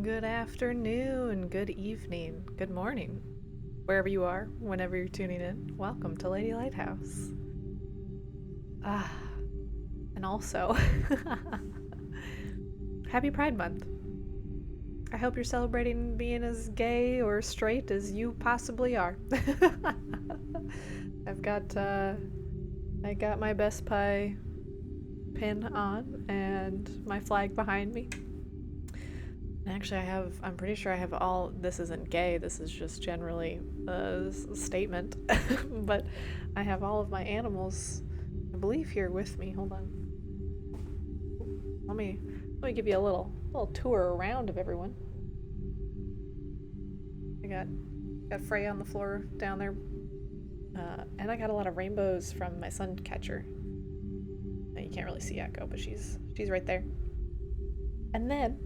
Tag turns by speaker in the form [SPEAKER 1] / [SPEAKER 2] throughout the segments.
[SPEAKER 1] Good afternoon, good evening, good morning, wherever you are, whenever you're tuning in. Welcome to Lady Lighthouse. Ah, and also, happy Pride Month. I hope you're celebrating being as gay or straight as you possibly are. I got my Best Pie pin on and my flag behind me. Actually, I'm pretty sure I have all, this isn't gay, this is just generally a statement, but I have all of my animals, I believe, here with me. Hold on. Let me give you a little tour around of everyone. I got Freya on the floor down there, and I got a lot of rainbows from my sun catcher. Now, you can't really see Echo, but she's right there. And then,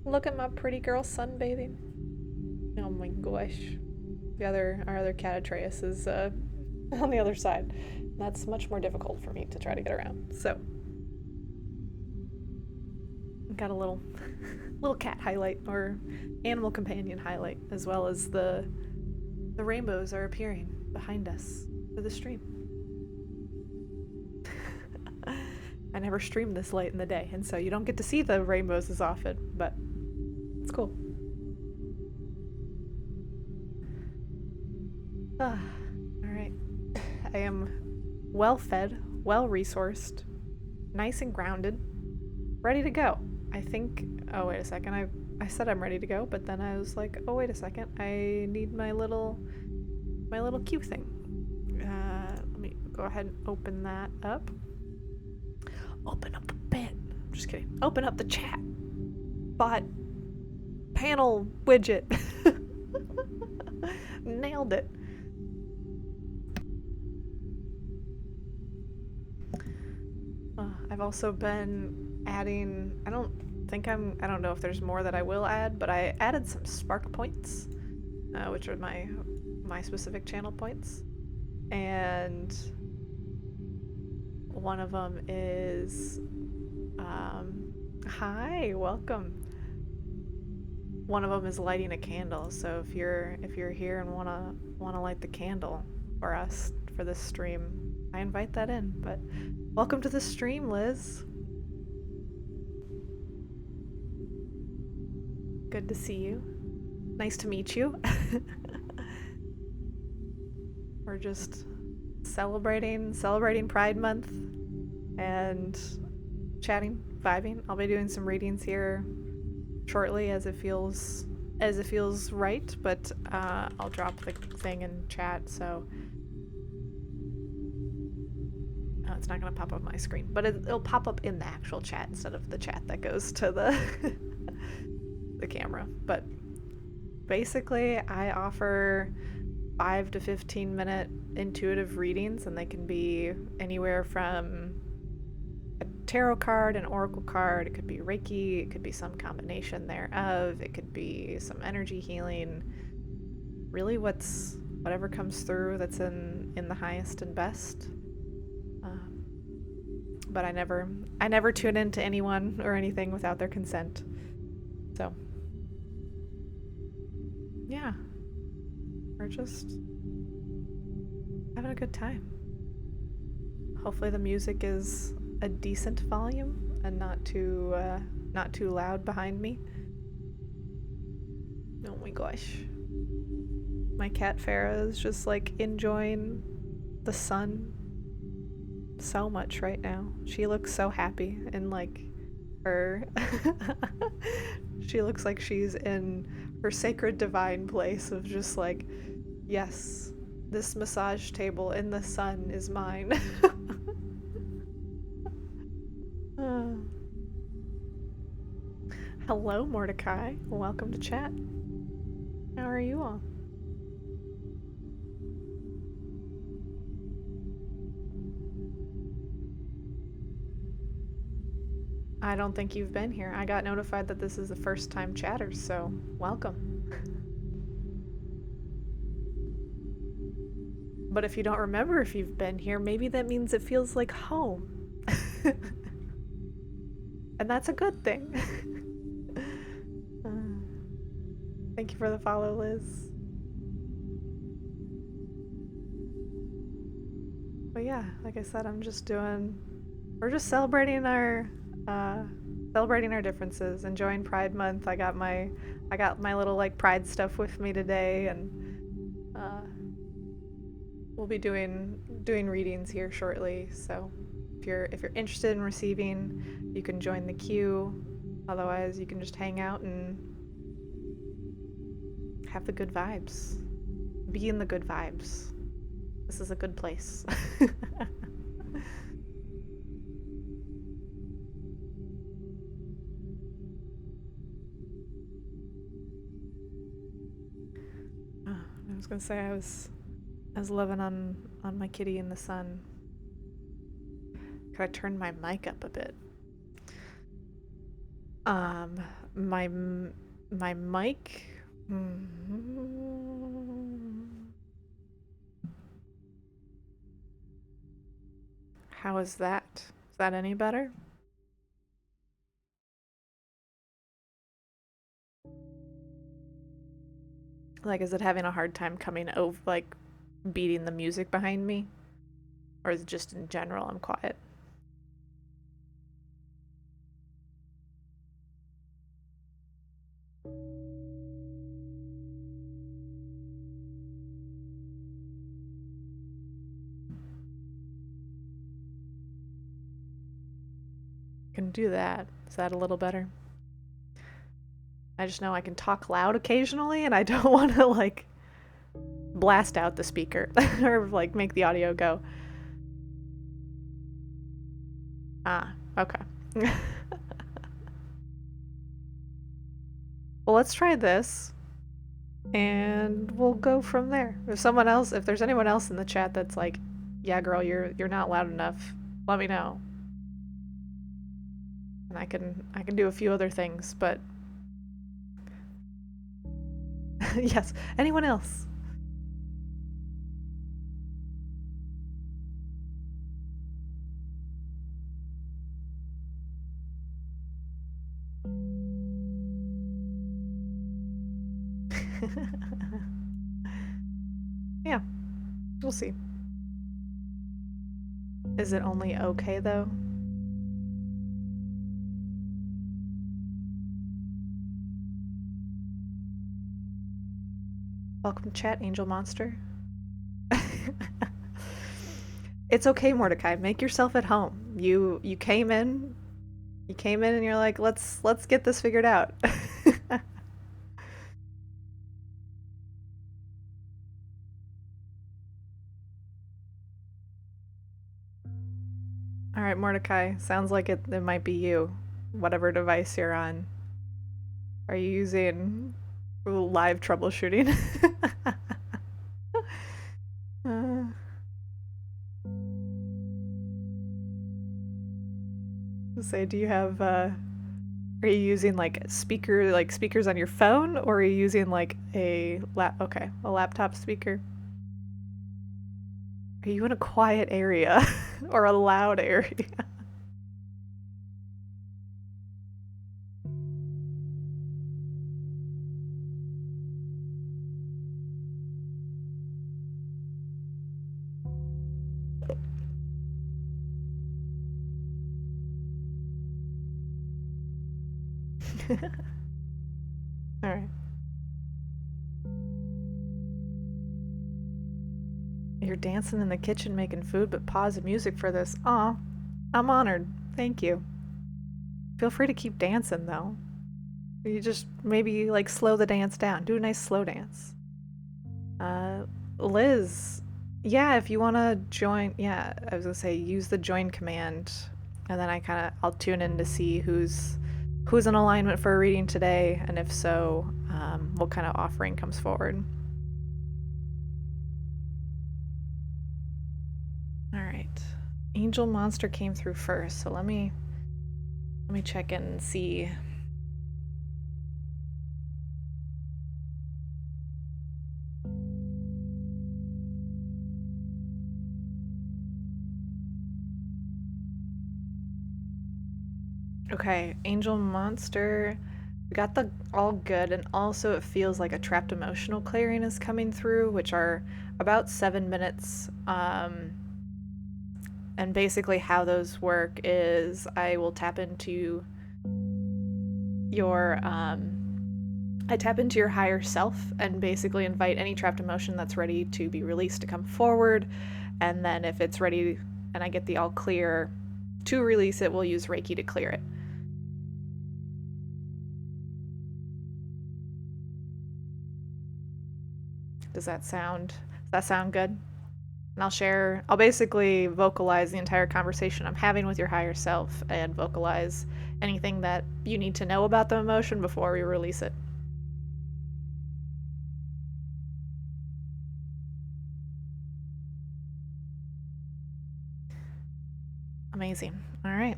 [SPEAKER 1] look at my pretty girl sunbathing. Oh my gosh. Our other cat Atreus is on the other side. That's much more difficult for me to try to get around. So, got a little cat highlight, or animal companion highlight, as well as the rainbows are appearing behind us for the stream. I never stream this late in the day, and so you don't get to see the rainbows as often, but it's cool. Alright. I am well fed, well resourced, nice and grounded, ready to go. I think, oh wait a second, I said I'm ready to go, but then I was like, oh wait a second, I need my little cue thing. Let me go ahead and open that up. Open up the bit. I'm just kidding. Open up the chat. Bot panel widget. Nailed it. I've also been adding, I don't know if there's more that I will add, but I added some spark points, which are my specific channel points. And one of them is, hi, welcome. One of them is lighting a candle. So if you're here and wanna light the candle for us for this stream, I invite that in. But welcome to the stream, Liz. Good to see you. Nice to meet you. We're just celebrating Pride Month and chatting, vibing. I'll be doing some readings here shortly as it feels right, but I'll drop the thing in chat, so it's not gonna pop up my screen, but it'll pop up in the actual chat instead of the chat that goes to the the camera. But basically, I offer 5 to 15 minute intuitive readings, and they can be anywhere from a tarot card, an oracle card, it could be Reiki, it could be some combination thereof, it could be some energy healing, really whatever comes through that's in the highest and best. But I never tune into anyone or anything without their consent. So yeah, we're just having a good time. Hopefully the music is a decent volume and not too loud behind me. Oh my gosh. My cat Farah is just like enjoying the sun so much right now. She looks so happy and like her she looks like she's in her sacred divine place of just like, yes, this massage table in the sun is mine. Hello, Mordecai. Welcome to chat. How are you all? I don't think you've been here. I got notified that this is the first time chatters, so welcome. But if you don't remember if you've been here, maybe that means it feels like home. And that's a good thing. Thank you for the follow, Liz. But yeah, like I said, we're just celebrating our differences, enjoying Pride Month. I got my little like Pride stuff with me today, and uh, we'll be doing readings here shortly. So if you're interested in receiving, you can join the queue. Otherwise, you can just hang out and have the good vibes. Be in the good vibes. This is a good place. I was gonna say I was loving on my kitty in the sun. Could I turn my mic up a bit? My mic. How is that? Is that any better? Like, is it having a hard time coming over, like, beating the music behind me? Or is it just in general I'm quiet? Can do that. Is that a little better? I just know I can talk loud occasionally, and I don't want to, like, blast out the speaker or, like, make the audio go. Ah, okay. Well, let's try this, and we'll go from there. If there's anyone else in the chat that's like, yeah, girl, you're not loud enough, let me know. And I can do a few other things, but yes, anyone else? Yeah, we'll see. Is it only okay though? Welcome to chat, Angel Monster. It's okay, Mordecai. Make yourself at home. You came in and you're like, let's get this figured out. All right, Mordecai. Sounds like it might be you, whatever device you're on. Are you using live troubleshooting? Say, do you have are you using like speakers on your phone, or are you using like a laptop speaker? Are you in a quiet area or a loud area? All right. You're dancing in the kitchen making food, but pause the music for this. Aw, I'm honored. Thank you. Feel free to keep dancing though. You just maybe like slow the dance down. Do a nice slow dance. Liz, yeah, if you want to join, yeah, I was gonna say use the join command, and then I'll tune in to see who's in alignment for a reading today, and if so, what kind of offering comes forward. All right, Angel Monster came through first, so let me check in and see. Okay, Angel Monster, We got the all good, and also it feels like a trapped emotional clearing is coming through, which are about 7 minutes. And basically how those work is I will tap into your I tap into your higher self and basically invite any trapped emotion that's ready to be released to come forward. And then if it's ready and I get the all clear to release it, we'll use Reiki to clear it. Does that sound good? And I'll basically vocalize the entire conversation I'm having with your higher self and vocalize anything that you need to know about the emotion before we release it. Amazing. All right.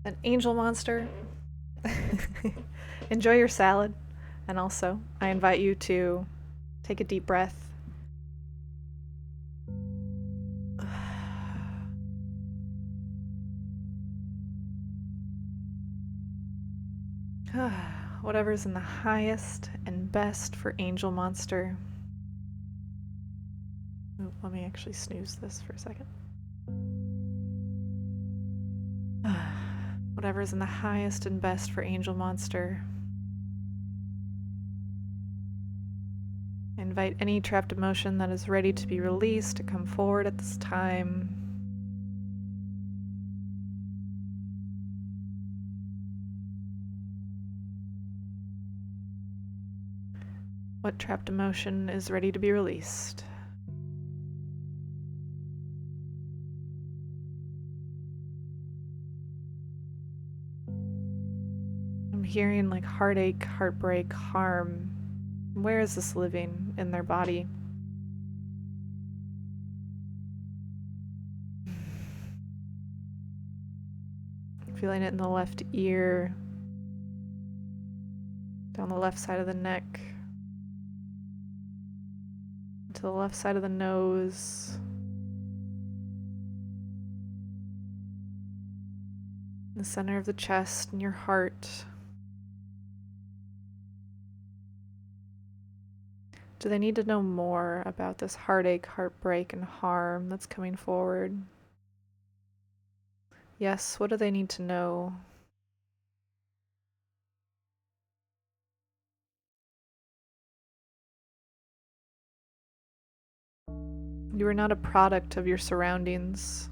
[SPEAKER 1] An angel monster. Enjoy your salad. And also, I invite you to take a deep breath. Whatever's in the highest and best for angel monster. Oh, let me actually snooze this for a second. Whatever's in the highest and best for angel monster. Invite any trapped emotion that is ready to be released to come forward at this time. What trapped emotion is ready to be released? I'm hearing like heartache, heartbreak, harm. Where is this living in their body? Feeling it in the left ear, down the left side of the neck, to the left side of the nose, the center of the chest, and your heart. Do they need to know more about this heartache, heartbreak, and harm that's coming forward? Yes, what do they need to know? You are not a product of your surroundings.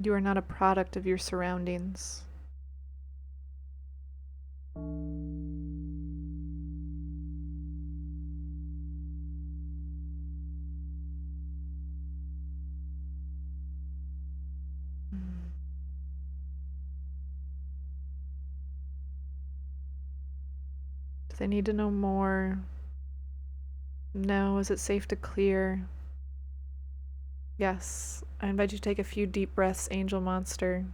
[SPEAKER 1] You are not a product of your surroundings. Do they need to know more? No. Is it safe to clear? Yes. I invite you to take a few deep breaths, angel monster.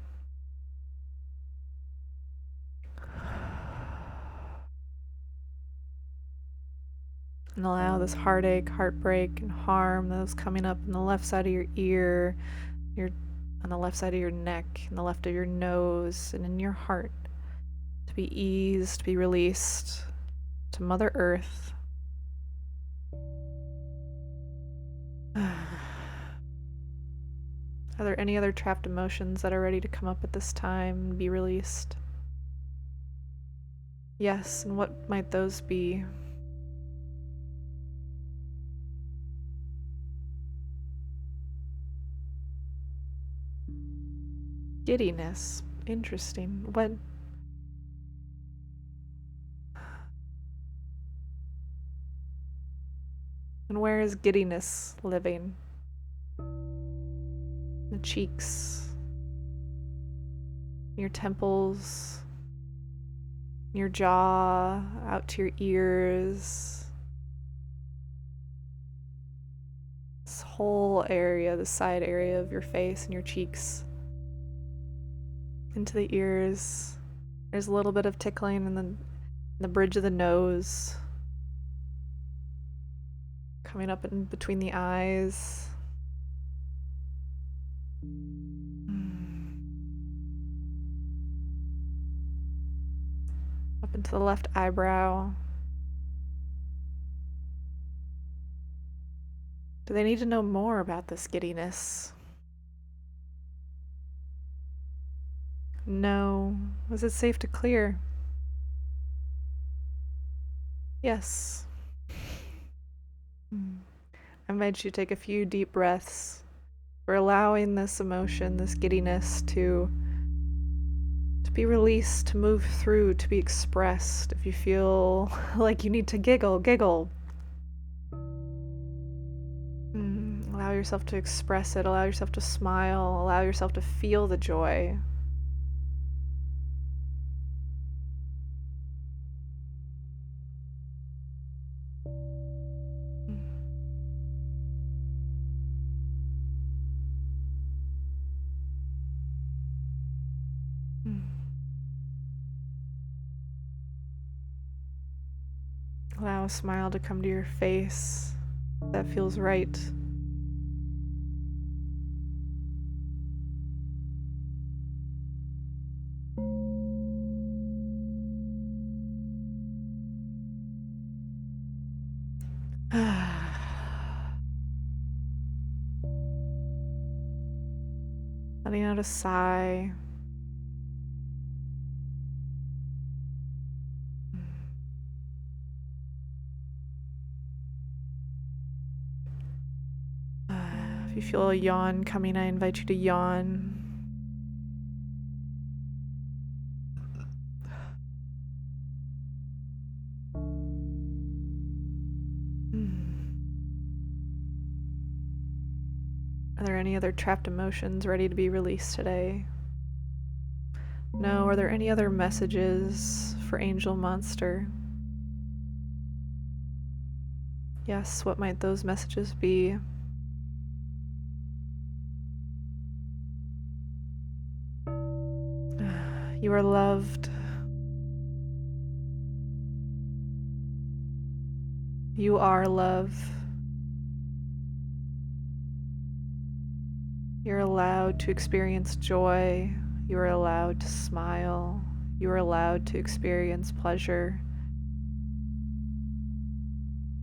[SPEAKER 1] And allow this heartache, heartbreak, and harm that was coming up in the left side of your ear, on the left side of your neck, and the left of your nose, and in your heart to be eased, to be released to Mother Earth. Are there any other trapped emotions that are ready to come up at this time and be released? Yes, and what might those be? Giddiness. Interesting. What? And where is giddiness living? The cheeks, your temples, your jaw, out to your ears. This whole area, the side area of your face and your cheeks, into the ears, There's a little bit of tickling in the bridge of the nose. Coming up in between the eyes. Up into the left eyebrow. Do they need to know more about this giddiness? No. Was it safe to clear? Yes. I invite you to take a few deep breaths. We're allowing this emotion, this giddiness to be released, to move through, to be expressed. If you feel like you need to giggle, giggle. Allow yourself to express it, allow yourself to smile, allow yourself to feel the joy. Allow a smile to come to your face. That feels right. Letting out a sigh. If you feel a yawn coming, I invite you to yawn. Are there any other trapped emotions ready to be released today? No, are there any other messages for Angel Monster? Yes, what might those messages be? You are loved. You are love. You're allowed to experience joy. You are allowed to smile. You are allowed to experience pleasure.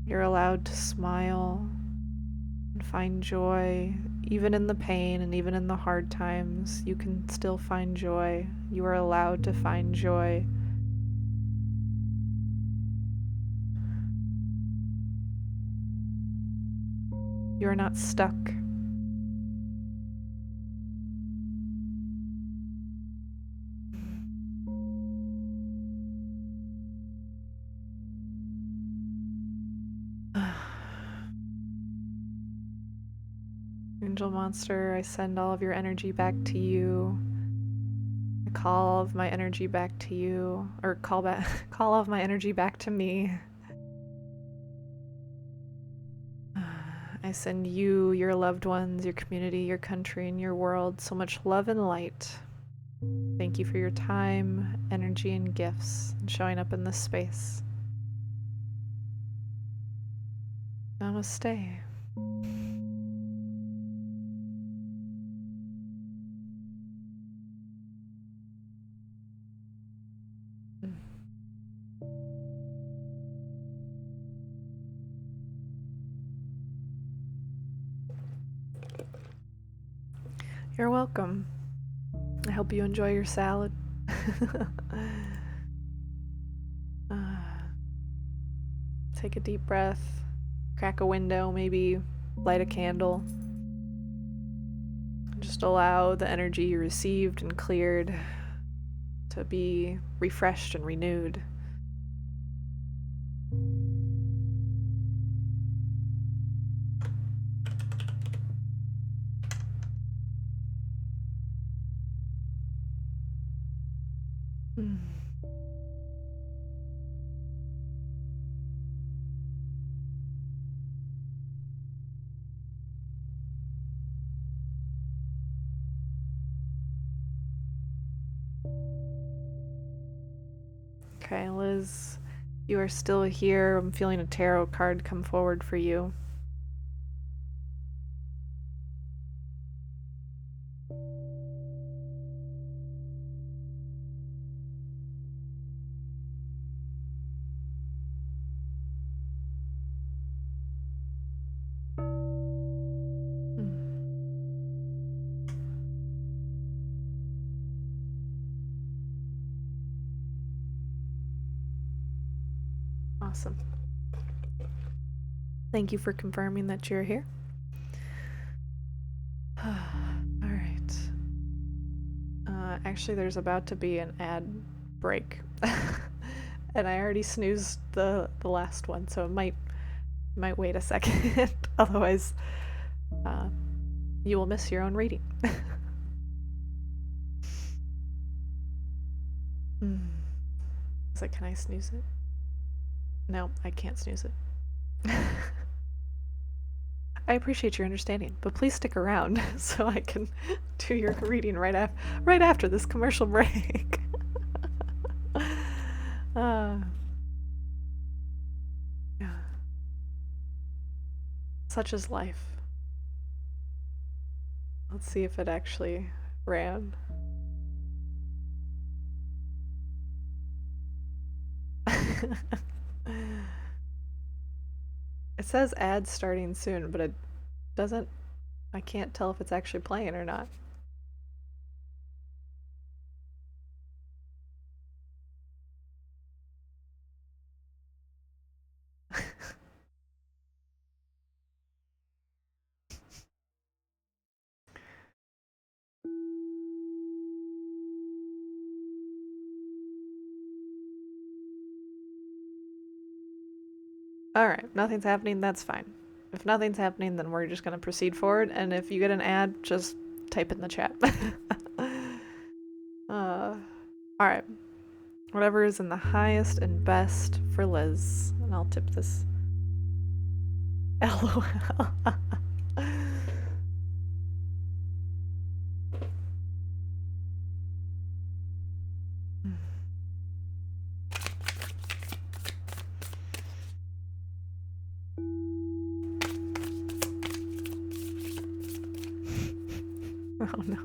[SPEAKER 1] You're allowed to smile and find joy. Even in the pain and even in the hard times, you can still find joy. You are allowed to find joy. You are not stuck. Angel Monster, I send all of your energy back to you. I call all of my energy back to you, or call all of my energy back to me. I send you, your loved ones, your community, your country, and your world so much love and light. Thank you for your time, energy, and gifts and showing up in this space. Namaste. You're welcome. I hope you enjoy your salad. Take a deep breath, crack a window, maybe light a candle. Just allow the energy you received and cleared to be refreshed and renewed. Okay, Liz, you are still here. I'm feeling a tarot card come forward for you. Awesome. Thank you for confirming that you're here. All right. Actually, there's about to be an ad break, and I already snoozed the last one, so it might wait a second. Otherwise, you will miss your own reading. It's like, can I snooze it? No, I can't snooze it. I appreciate your understanding, but please stick around so I can do your reading right after this commercial break. Yeah. Such is life. Let's see if it actually ran. It says ads starting soon, but it doesn't. I can't tell if it's actually playing or not. Alright, nothing's happening, that's fine. If nothing's happening, then we're just gonna proceed forward, and if you get an ad, just type in the chat. Alright. Whatever is in the highest and best for Liz. And I'll tip this. LOL. Oh no.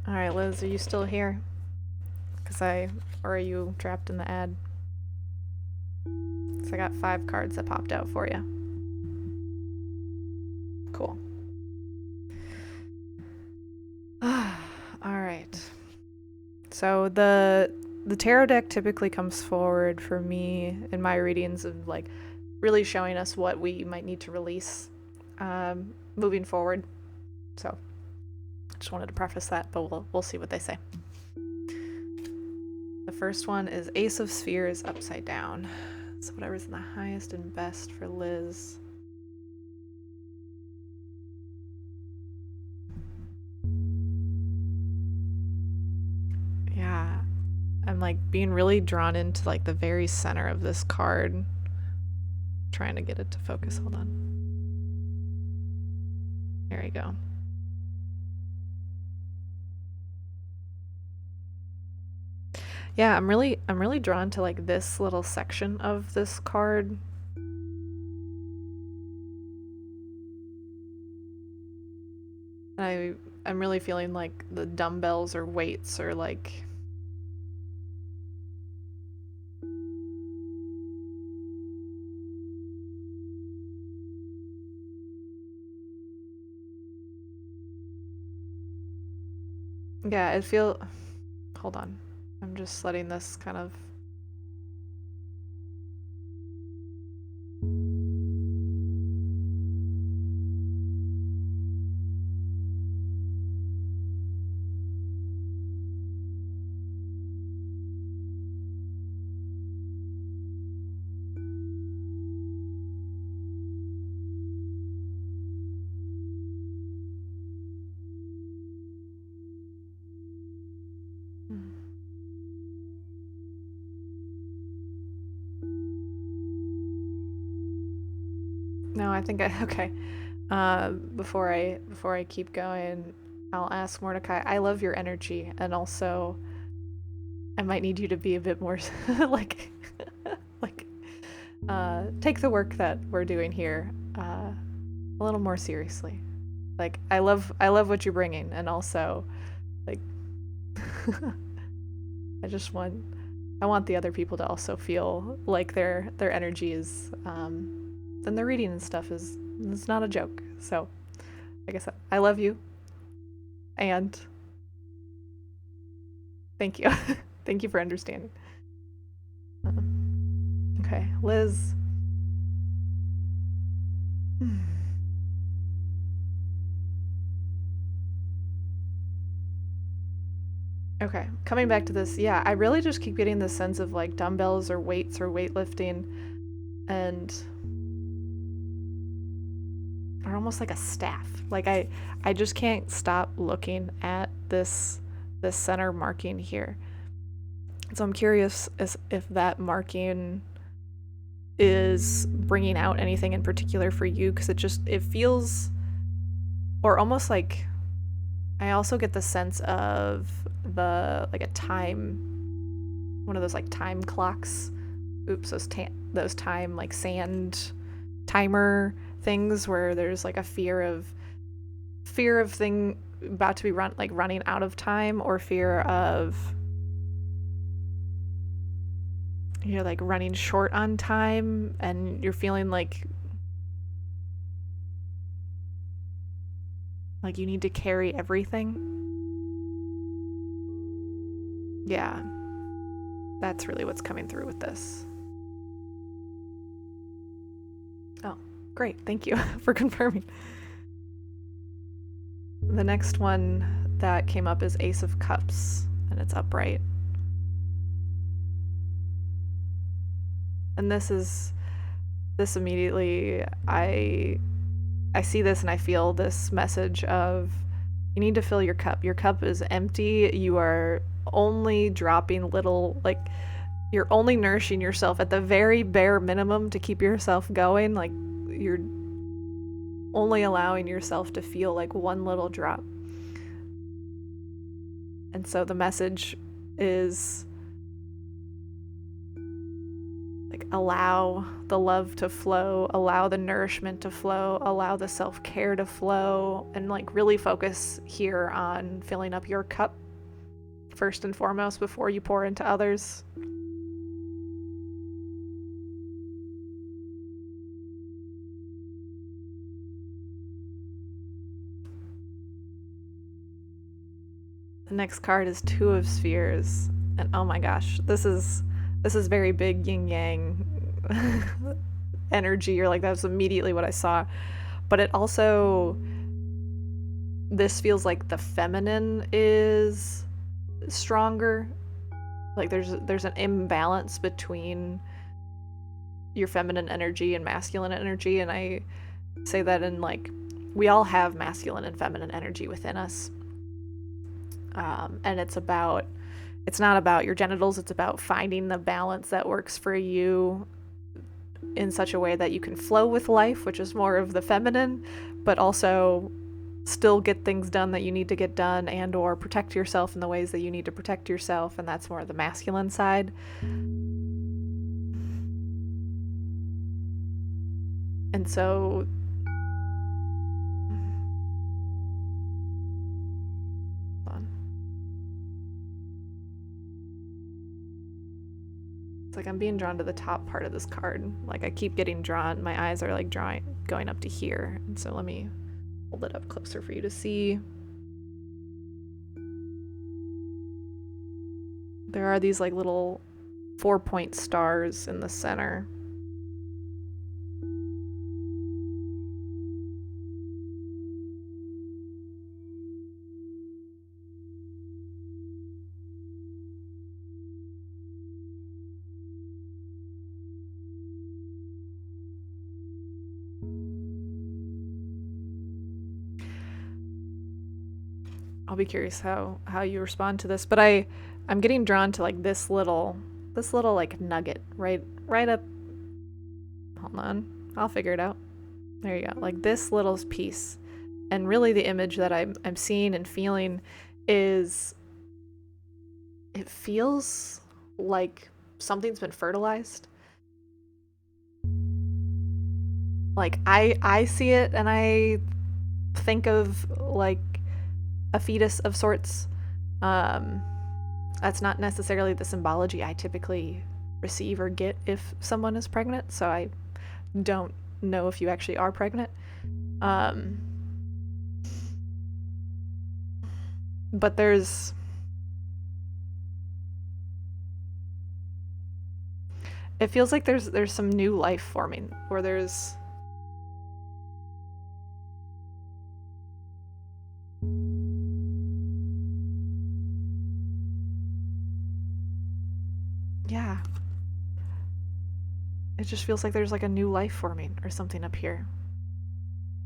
[SPEAKER 1] Alright, Liz, are you still here? Or are you trapped in the ad? So I got 5 cards that popped out for you. Cool. Alright. So the tarot deck typically comes forward for me in my readings of like really showing us what we might need to release moving forward. So just wanted to preface that, but we'll see what they say. The first one is Ace of Spheres upside down. So whatever's in the highest and best for Liz. Yeah, I'm like being really drawn into like the very center of this card. Trying to get it to focus. Hold on. There we go. Yeah, I'm really drawn to like this little section of this card. I'm really feeling like the dumbbells or weights or like yeah, hold on. I'm just letting this kind of no, I think okay. Before I keep going, I'll ask Mordecai. I love your energy, and also I might need you to be a bit more like like take the work that we're doing here a little more seriously. Like I love what you're bringing, and also like I want the other people to also feel like their energy is and their reading and stuff is it's not a joke. So like I said, I love you, and thank you. Thank you for understanding. Okay, Liz. Okay, coming back to this, yeah, I really just keep getting the sense of like dumbbells or weights or weightlifting, and or almost like a staff. Like I just can't stop looking at this center marking here. So I'm curious as if that marking is bringing out anything in particular for you, because it feels, or almost like I also get the sense of like a time, one of those like time clocks. Oops, those time like sand timer things where there's like a fear of thing about to be running out of time, or fear of you're like running short on time, and you're feeling like you need to carry everything. Yeah, that's really what's coming through with this. Oh, great, thank you for confirming. The next one that came up is Ace of Cups, and it's upright. And this immediately, I see this and I feel this message of you need to fill your cup. Your cup is empty. You are only dropping little, like you're only nourishing yourself at the very bare minimum to keep yourself going. Like you're only allowing yourself to feel like one little drop. And so the message is like allow the love to flow, allow the nourishment to flow, allow the self-care to flow, and like really focus here on filling up your cup first and foremost before you pour into others. The next card is Two of Spheres, and oh my gosh, this is very big yin yang energy, or like that's immediately what I saw. But it also, this feels like the feminine is stronger. Like there's an imbalance between your feminine energy and masculine energy, and I say that in like we all have masculine and feminine energy within us. And it's not about your genitals, it's about finding the balance that works for you in such a way that you can flow with life, which is more of the feminine, but also still get things done that you need to get done, and or protect yourself in the ways that you need to protect yourself, and that's more the masculine side. And so it's like I'm being drawn to the top part of this card. Like I keep getting drawn, my eyes are like going up to here. And so let me hold it up closer for you to see. There are these like little 4-point stars in the center. I'll be curious how you respond to this, but I'm getting drawn to like this little like nugget right up. Hold on, I'll figure it out. There you go. Like this little piece. And really the image that I'm seeing and feeling is, it feels like something's been fertilized. Like I see it and I think of like a fetus of sorts. Um that's not necessarily the symbology I typically receive or get if someone is pregnant, so I don't know if you actually are pregnant. Um but it feels like there's some new life forming, or there's yeah, it just feels like there's like a new life forming or something up here.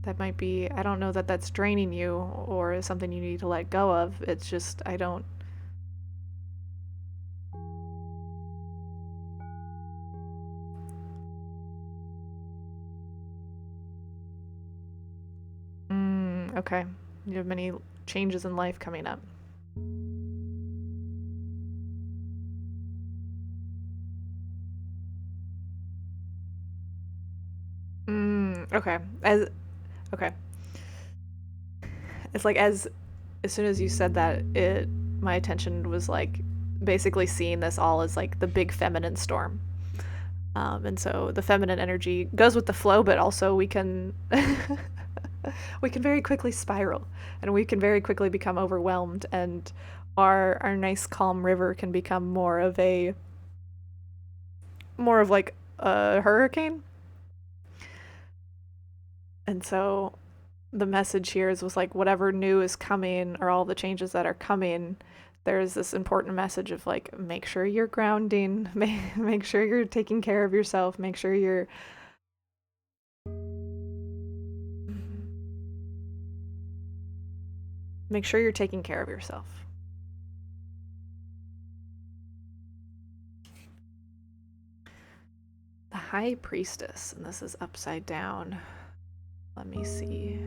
[SPEAKER 1] That might be, I don't know that that's draining you or something you need to let go of. It's just, I don't. Okay. You have many changes in life coming up. Okay. Okay. It's like as soon as you said that, my attention was like basically seeing this all as like the big feminine storm. And so the feminine energy goes with the flow, but also we can we can very quickly spiral, and we can very quickly become overwhelmed, and our nice calm river can become more of like a hurricane. And so the message here was like, whatever new is coming, or all the changes that are coming, there's this important message of like, make sure you're grounding, make sure you're taking care of yourself, make sure you're taking care of yourself. The High Priestess, and this is upside down. Let me see.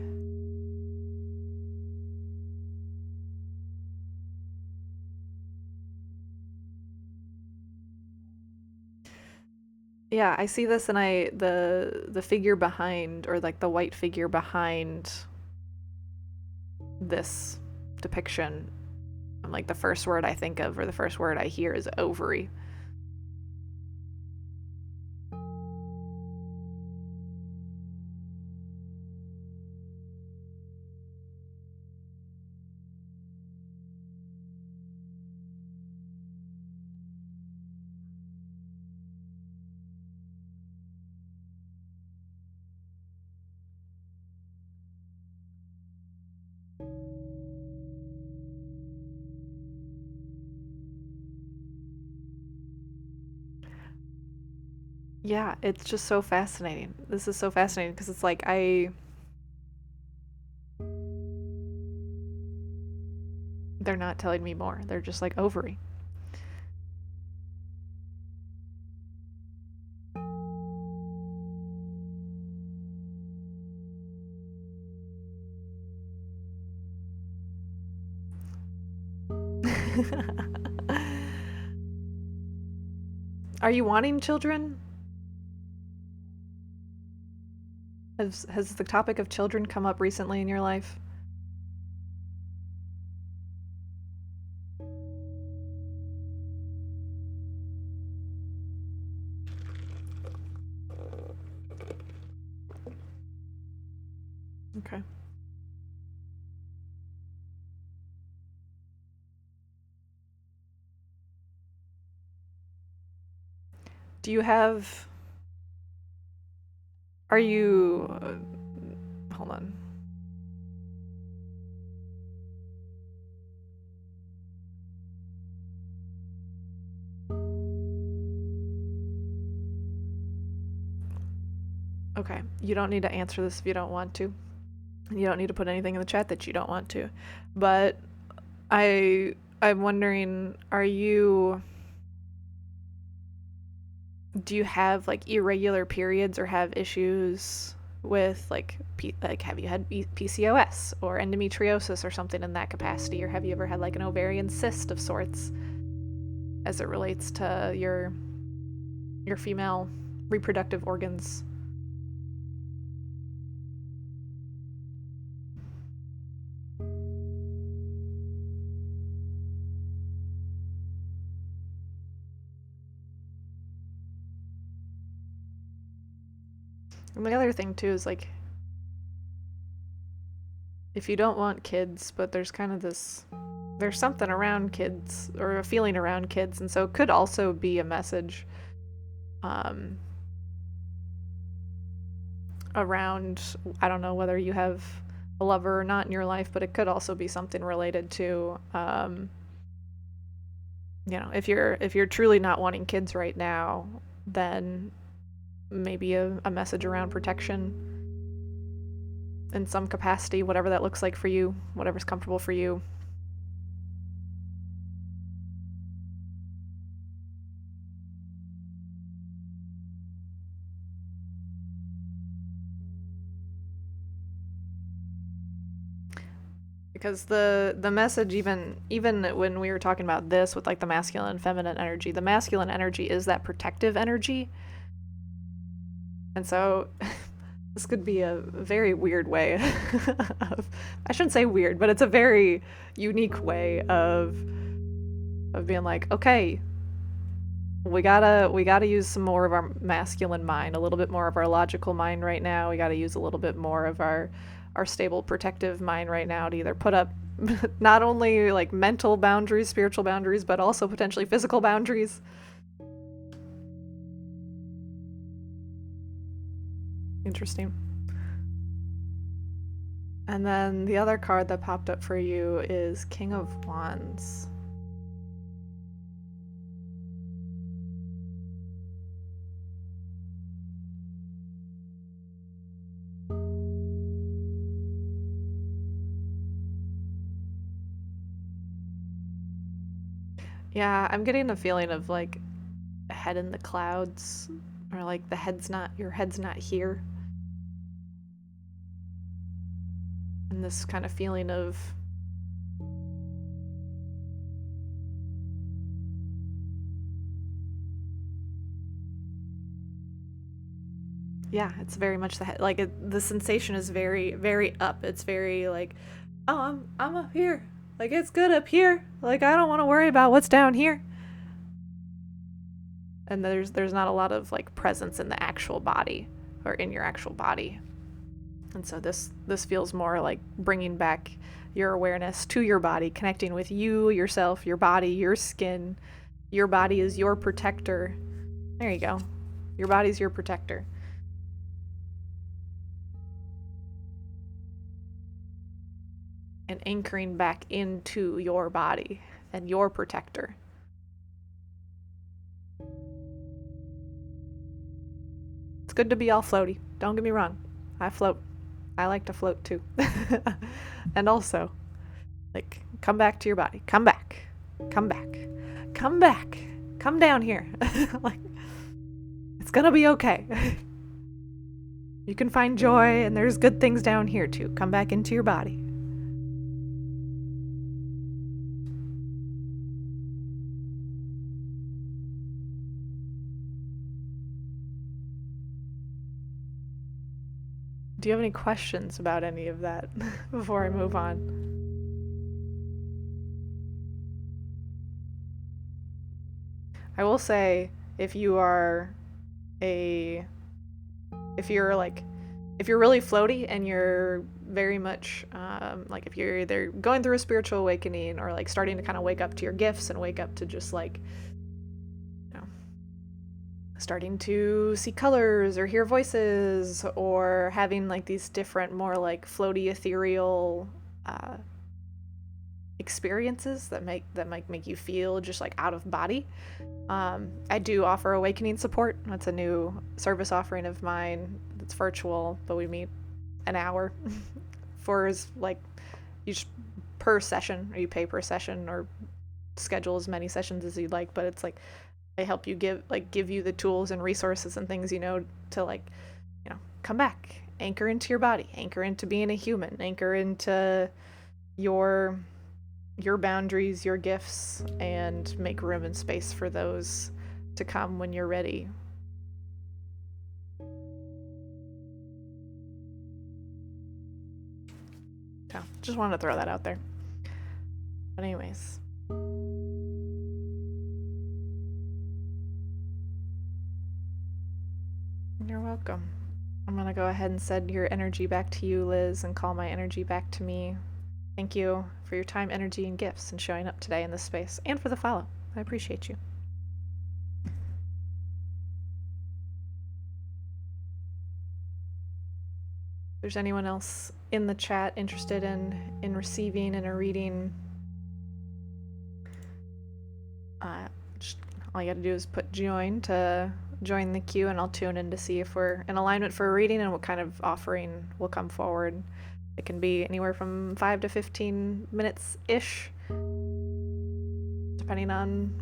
[SPEAKER 1] Yeah, I see this, and the figure behind, or like the white figure behind this depiction, I'm like, the first word I think of, or the first word I hear, is ovary. Yeah, it's just so fascinating. This is so fascinating because it's like they're not telling me more. They're just like ovary. Are you wanting children? Has the topic of children come up recently in your life? Okay. Do you have... Are you... hold on. Okay. You don't need to answer this if you don't want to. You don't need to put anything in the chat that you don't want to. But I'm wondering, do you have like irregular periods or have issues with like have you had PCOS or endometriosis or something in that capacity, or have you ever had like an ovarian cyst of sorts as it relates to your female reproductive organs? And the other thing too is like, if you don't want kids, but there's kind of there's something around kids or a feeling around kids, and so it could also be a message around, I don't know whether you have a lover or not in your life, but it could also be something related to if you're truly not wanting kids right now, then maybe a message around protection in some capacity, whatever that looks like for you, whatever's comfortable for you. Because the message, even when we were talking about this with like the masculine and feminine energy, the masculine energy is that protective energy. And so this could be a very weird way of, I shouldn't say weird, but it's a very unique way of being like, okay, we gotta use some more of our masculine mind, a little bit more of our logical mind right now. We gotta use a little bit more of our stable protective mind right now to either put up not only like mental boundaries, spiritual boundaries, but also potentially physical boundaries. Interesting. And then the other card that popped up for you is King of Wands. Yeah, I'm getting a feeling of like a head in the clouds, or like your head's not here. And this kind of feeling of yeah, it's very much the head. Like the sensation is very, very up. It's very like, oh, I'm up here. Like it's good up here. Like I don't want to worry about what's down here. And there's not a lot of like presence in the actual body or in your actual body. And so this feels more like bringing back your awareness to your body, connecting with you, yourself, your body, your skin. Your body is your protector. There you go. Your body's your protector. And anchoring back into your body and your protector. It's good to be all floaty. Don't get me wrong. I float. I like to float too. And also, like, come back to your body. Come back. Come back. Come back. Come down here. Like, it's gonna be okay. You can find joy, and there's good things down here too. Come back into your body. Do you have any questions about any of that before I move on? I will say, if you're really floaty and you're very much like if you're either going through a spiritual awakening or like starting to kind of wake up to your gifts and wake up to just like, you know, starting to see colors or hear voices, or having like these different more like floaty ethereal experiences that might make you feel just like out of body. I do offer awakening support. That's a new service offering of mine. It's virtual, but we meet an hour for like each per session, or you pay per session or schedule as many sessions as you'd like, but it's like I help you give you the tools and resources and things, to like, come back anchor into your body, anchor into being a human, anchor into your boundaries, your gifts, and make room and space for those to come when you're ready. So, just wanted to throw that out there. But anyways. You're welcome. I'm gonna go ahead and send your energy back to you, Liz, and call my energy back to me. Thank you for your time, energy, and gifts and showing up today in this space, and for the follow. I appreciate you. If there's anyone else in the chat interested in receiving in a reading, just all you gotta do is put join to join the queue, and I'll tune in to see if we're in alignment for a reading and what kind of offering will come forward. It can be anywhere from 5 to 15 minutes-ish, depending on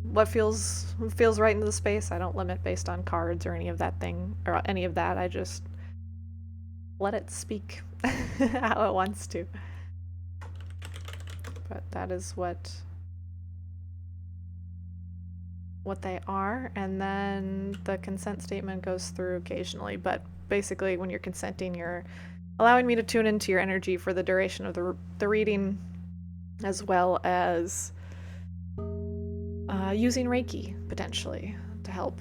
[SPEAKER 1] what feels right into the space. I don't limit based on cards or any of that thing, or any of that. I just let it speak how it wants to. But that is what they are, and then the consent statement goes through occasionally, but basically when you're consenting, you're allowing me to tune into your energy for the duration of the reading, as well as using Reiki, potentially, to help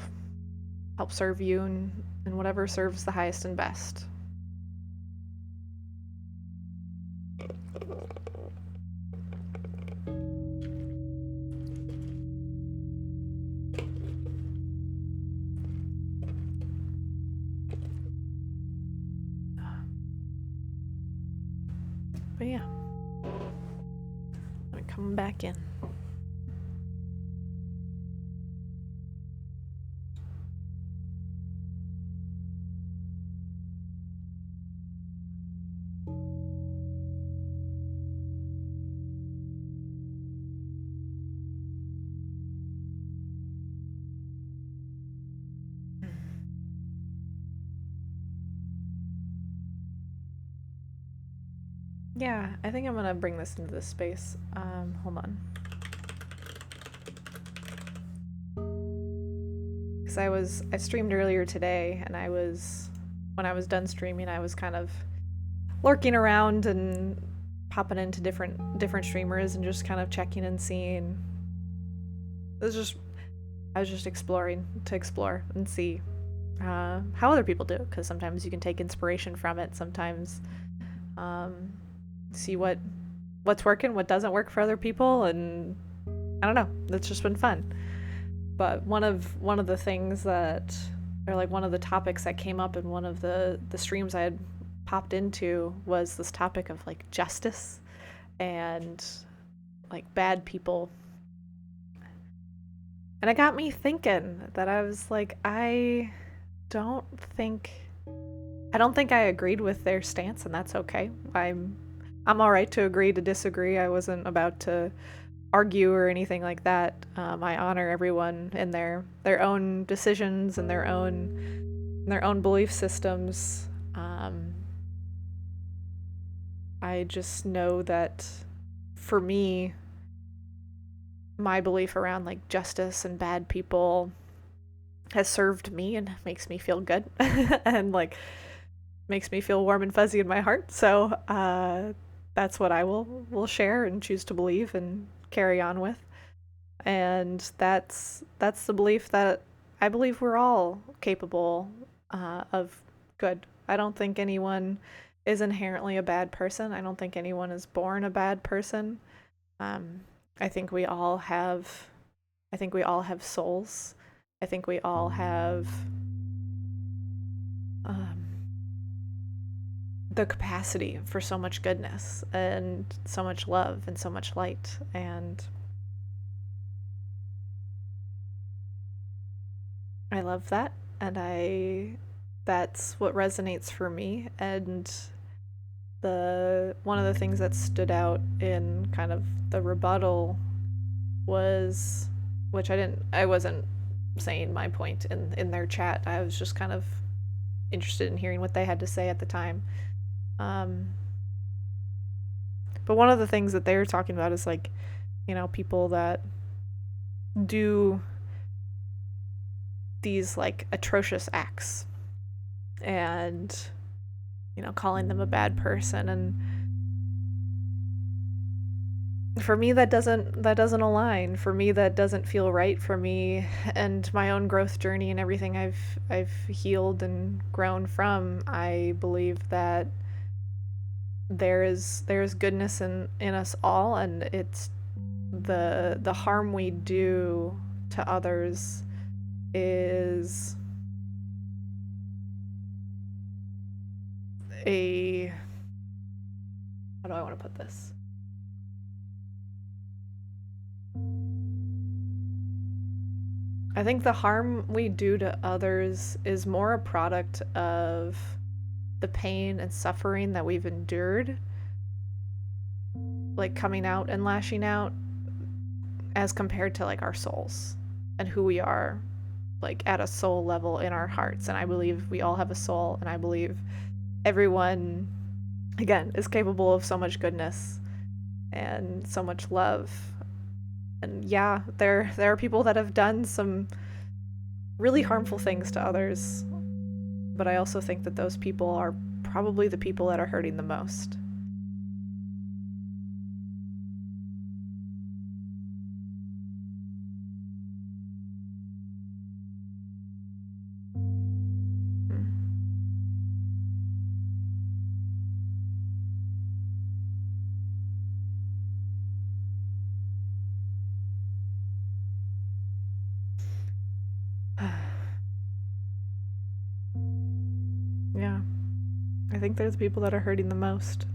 [SPEAKER 1] serve you in whatever serves the highest and best. But yeah, let me come back in. Yeah, I think I'm gonna bring this into this space. Hold on. Because I streamed earlier today, and when I was done streaming, I was kind of lurking around and popping into different streamers and just kind of checking and seeing. I was just exploring to explore and see how other people do, because sometimes you can take inspiration from it, sometimes see what's working, what doesn't work for other people, and I don't know, it's just been fun. But one of the things that, or like one of the topics that came up in one of the streams I had popped into was this topic of like justice and like bad people. And it got me thinking that I was like, I don't think I agreed with their stance, and that's okay. I'm all right to agree to disagree. I wasn't about to argue or anything like that. I honor everyone in their own decisions and their own belief systems. I just know that for me, my belief around like justice and bad people has served me and makes me feel good and like makes me feel warm and fuzzy in my heart. So that's what I will share and choose to believe and carry on with. And that's the belief that I believe we're all capable of good. I don't think anyone is inherently a bad person. I don't think anyone is born a bad person. I think we all have souls. I think we all have the capacity for so much goodness and so much love and so much light, and I love that, and that's what resonates for me. And one of the things that stood out in kind of the rebuttal was, which I wasn't saying my point in their chat, I was just kind of interested in hearing what they had to say at the time. But one of the things that they were talking about is like, people that do these like atrocious acts and calling them a bad person, and for me that doesn't align. For me that doesn't feel right. For me and my own growth journey and everything I've healed and grown from, I believe that there's goodness in us all, and it's the harm we do to others is a, how do I want to put this? I think the harm we do to others is more a product of the pain and suffering that we've endured, like coming out and lashing out, as compared to like our souls and who we are, like at a soul level in our hearts. And I believe we all have a soul, and I believe everyone, again, is capable of so much goodness and so much love. And yeah, there are people that have done some really harmful things to others, but I also think that those people are probably the people that are hurting the most. Yeah, I think there's people that are hurting the most,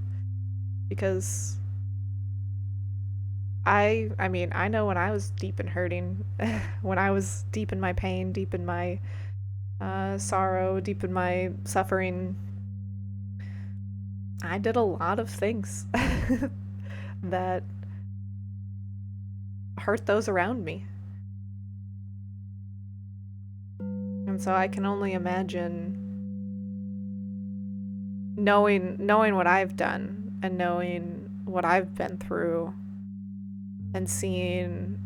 [SPEAKER 1] because I mean, I know when I was deep in hurting, when I was deep in my pain, deep in my sorrow, deep in my suffering, I did a lot of things that hurt those around me. And so I can only imagine knowing what I've done and knowing what I've been through and seeing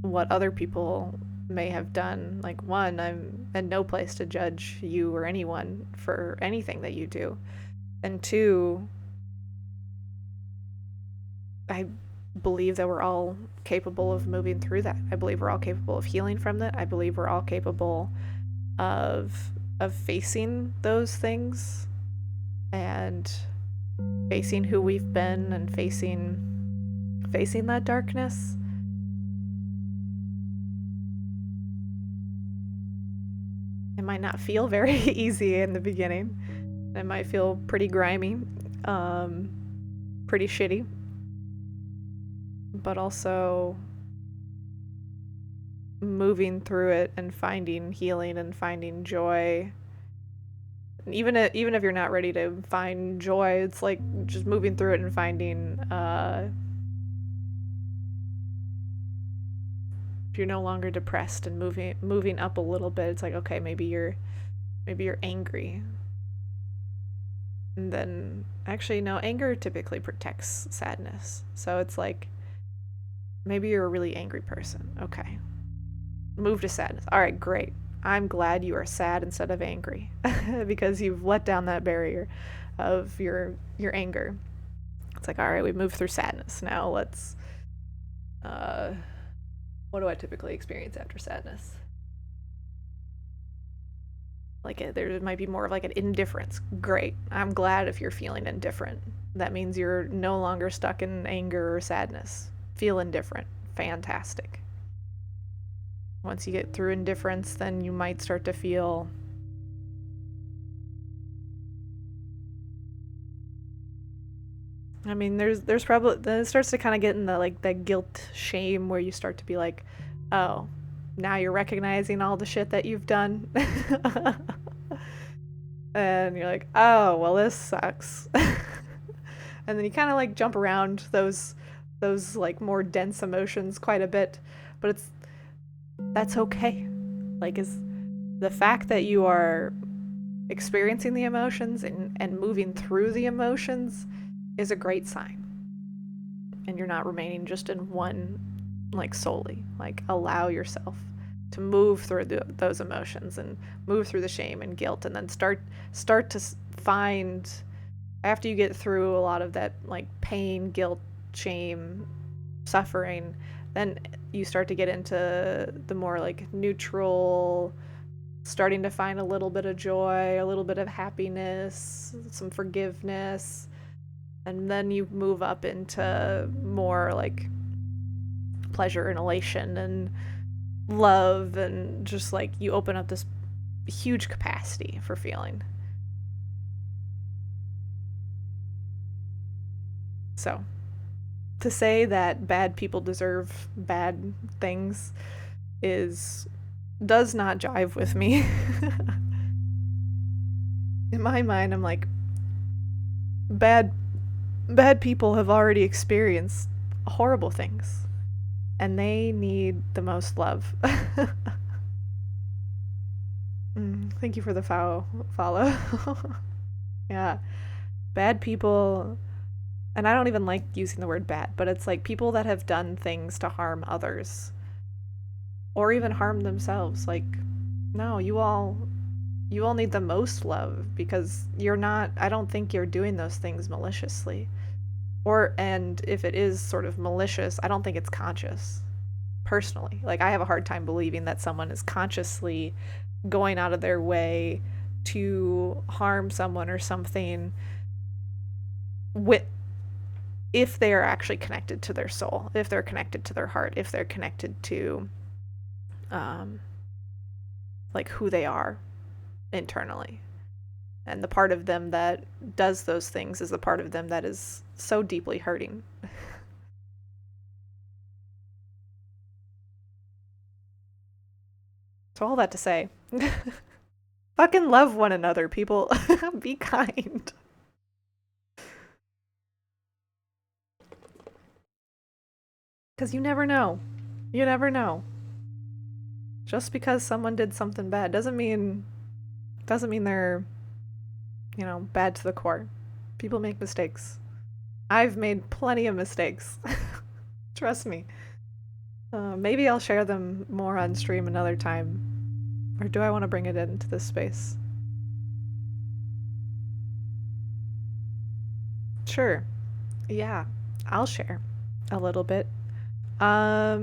[SPEAKER 1] what other people may have done. Like, one, I'm in no place to judge you or anyone for anything that you do. And two, I believe that we're all capable of moving through that. I believe we're all capable of healing from that. I believe we're all capable of facing those things and facing who we've been and facing that darkness. It might not feel very easy in the beginning. It might feel pretty grimy, pretty shitty, but also moving through it and finding healing and finding joy. And even if you're not ready to find joy, it's like just moving through it and finding, if you're no longer depressed and moving up a little bit, it's like, okay, maybe you're angry. And then, actually, no, anger typically protects sadness. So it's like, maybe you're a really angry person. Okay. Move to sadness. All right, great. I'm glad you are sad instead of angry because you've let down that barrier of your anger. It's like, all right, we moved through sadness. Now let's, what do I typically experience after sadness? Like, there might be more of like an indifference. Great. I'm glad if you're feeling indifferent. That means you're no longer stuck in anger or sadness. Feel indifferent. Fantastic. Once you get through indifference, then you might start to feel there's probably, then it starts to kind of get in the like that guilt shame where you start to be like, oh, now you're recognizing all the shit that you've done. And you're like, oh, well, this sucks. And then you kind of like jump around those like more dense emotions quite a bit, but that's okay. Like, is the fact that you are experiencing the emotions and moving through the emotions is a great sign. And you're not remaining just in one, like, solely. Like, allow yourself to move through those emotions and move through the shame and guilt, and then start to find, after you get through a lot of that, like, pain, guilt, shame, suffering, then you start to get into the more, like, neutral, starting to find a little bit of joy, a little bit of happiness, some forgiveness, and then you move up into more, like, pleasure and elation and love, and just, like, you open up this huge capacity for feeling. So, to say that bad people deserve bad things does not jive with me. In my mind, I'm like, bad people have already experienced horrible things, and they need the most love. Thank you for the follow. Yeah, bad people, and I don't even like using the word bad, but it's like people that have done things to harm others or even harm themselves. Like, no, you all need the most love, because I don't think you're doing those things maliciously. And if it is sort of malicious, I don't think it's conscious. Personally, like, I have a hard time believing that someone is consciously going out of their way to harm someone or something if they are actually connected to their soul, if they're connected to their heart, if they're connected to like, who they are internally. And the part of them that does those things is the part of them that is so deeply hurting. So all that to say, fucking love one another, people. Be kind. Because you never know. You never know. Just because someone did something bad doesn't mean they're, bad to the core. People make mistakes. I've made plenty of mistakes. Trust me. Maybe I'll share them more on stream another time. Or do I want to bring it into this space? Sure. Yeah, I'll share a little bit. I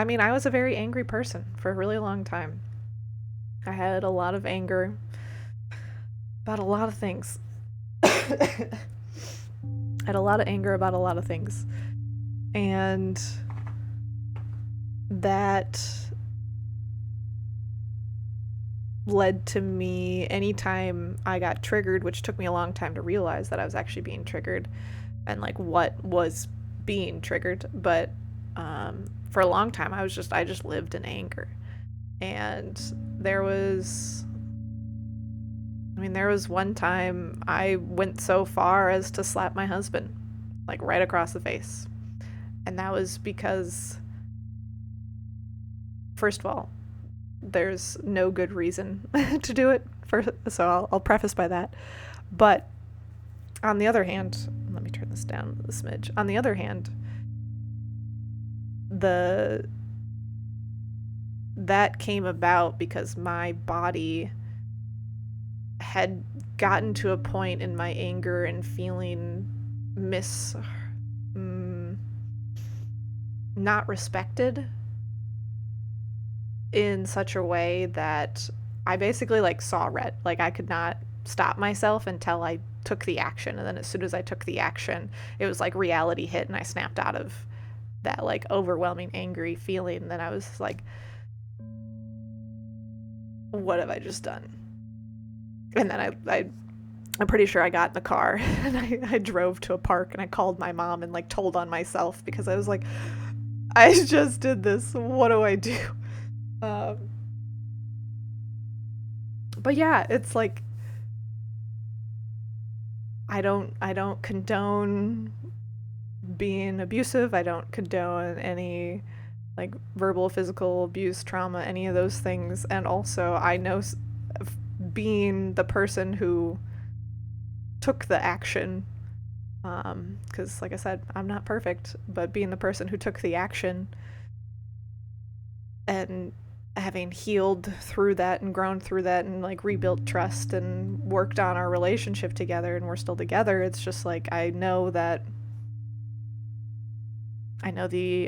[SPEAKER 1] mean, I was a very angry person for a really long time. I had a lot of anger about a lot of things. I had a lot of anger about a lot of things. And that led to me, anytime I got triggered, which took me a long time to realize that I was actually being triggered and, like, what was being triggered, but for a long time I just lived in anger. And there was one time I went so far as to slap my husband, like, right across the face. And that was because, first of all, there's no good reason to do it, so I'll preface by that. But on the other hand, let me turn this down a smidge. On the other hand, that came about because my body had gotten to a point in my anger and feeling not respected in such a way that I basically, like, saw red. Like, I could not stop myself until I took the action, and then as soon as I took the action, it was like reality hit and I snapped out of that, like, overwhelming angry feeling. And then I was like, what have I just done? And then I'm pretty sure I got in the car and I drove to a park and I called my mom and, like, told on myself, because I was like, I just did this. What do I do? But yeah, it's like, I don't condone being abusive. I don't condone any, like, verbal, physical abuse, trauma, any of those things. And also, I know being the person who took the action, because like I said, I'm not perfect, but being the person who took the action and having healed through that and grown through that and like rebuilt trust and worked on our relationship together, and we're still together, it's just like I know the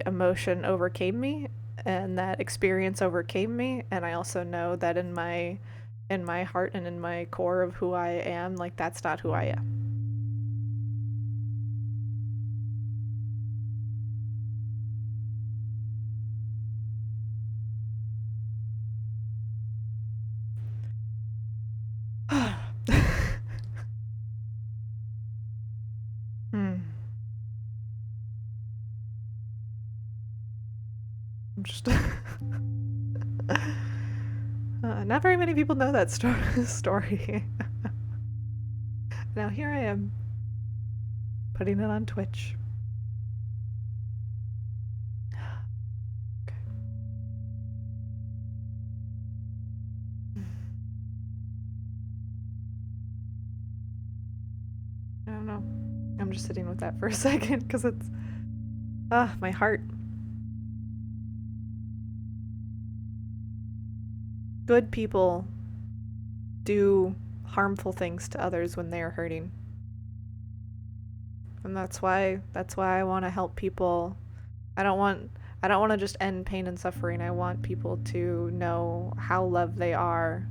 [SPEAKER 1] emotion overcame me and that experience overcame me, and I also know that in my heart and in my core of who I am, like that's not who I am. Hmm. I'm just not very many people know that story. Now here I am, putting it on Twitch. Okay. I don't know. I'm just sitting with that for a second because it's my heart. Good people do harmful things to others when they are hurting. And that's why I want to help people. I don't want to just end pain and suffering. I want people to know how loved they are,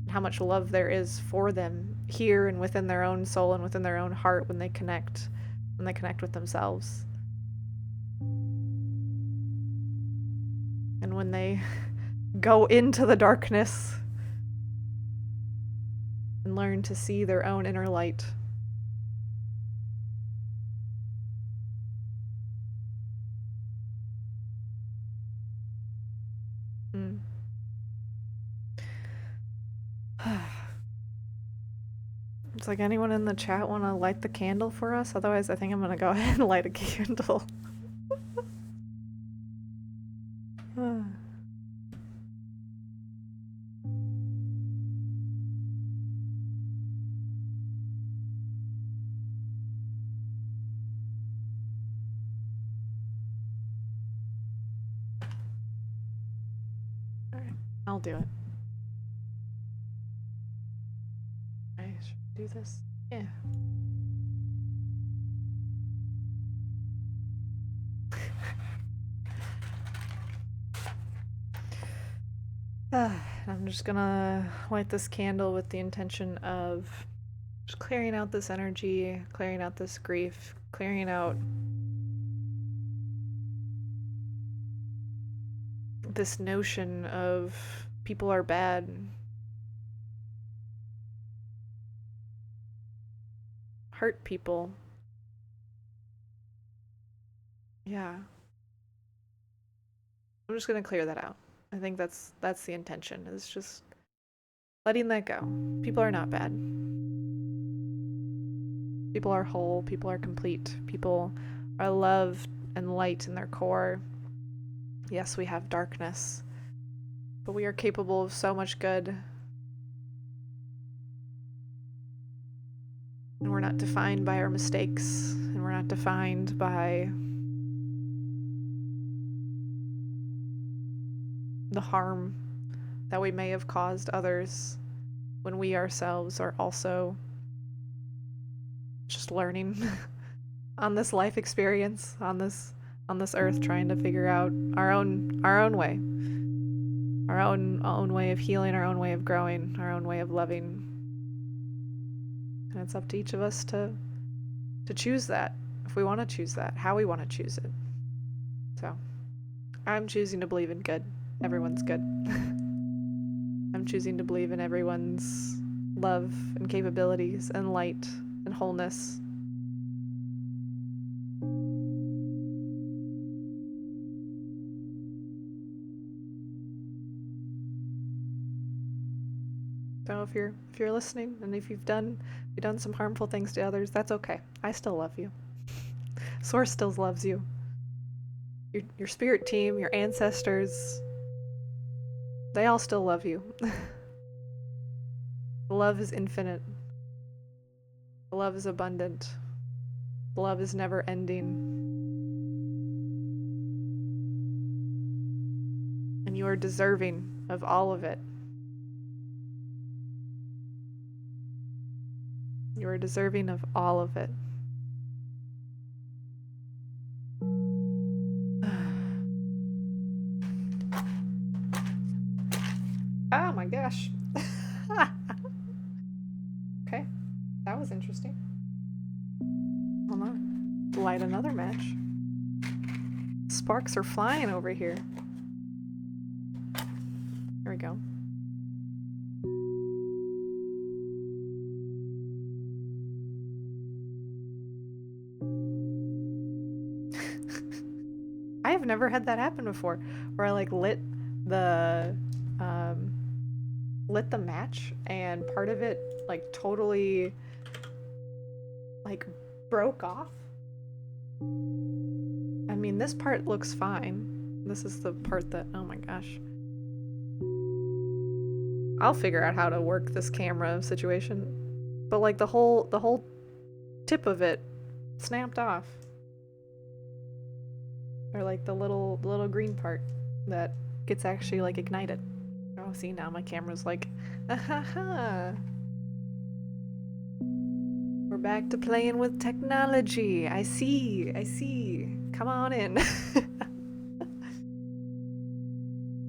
[SPEAKER 1] how much love there is for them here and within their own soul and within their own heart when they connect with themselves. And when they go into the darkness and learn to see their own inner light. Mm. It's like, anyone in the chat want to light the candle for us? Otherwise, I think I'm going to go ahead and light a candle. Alright, I'll do it. I should do this. Yeah. I'm just gonna light this candle with the intention of just clearing out this energy, clearing out this grief, clearing out this notion of people are bad. Hurt people. Yeah. I'm just gonna clear that out. I think that's the intention, is just letting that go. People are not bad. People are whole, people are complete, people are love and light in their core. Yes, we have darkness, but we are capable of so much good. And we're not defined by our mistakes, and we're not defined by the harm that we may have caused others when we ourselves are also just learning on this life experience, on this earth, trying to figure out our own way. Our own way of healing, our own way of growing, our own way of loving. And it's up to each of us to choose that, if we want to choose that, how we want to choose it. So, I'm choosing to believe in good. Everyone's good. I'm choosing to believe in everyone's love and capabilities and light and wholeness. So if you're listening, and if you've done some harmful things to others, that's okay. I still love you. Source still loves you. Your spirit team, your ancestors, they all still love you. Love is infinite. Love is abundant. Love is never ending. And you are deserving of all of it. You are deserving of all of it. Oh my gosh. Okay, that was interesting. Hold on. Light another match. Sparks are flying over here. Here we go. I have never had that happen before, where I like lit the match and part of it like totally like broke off. I mean, this part looks fine. This is the part that, oh my gosh. I'll figure out how to work this camera situation. But like the whole tip of it snapped off. Or like the little green part that gets actually like ignited. Oh, see, now my camera's like, ahaha. We're back to playing with technology. I see. Come on in.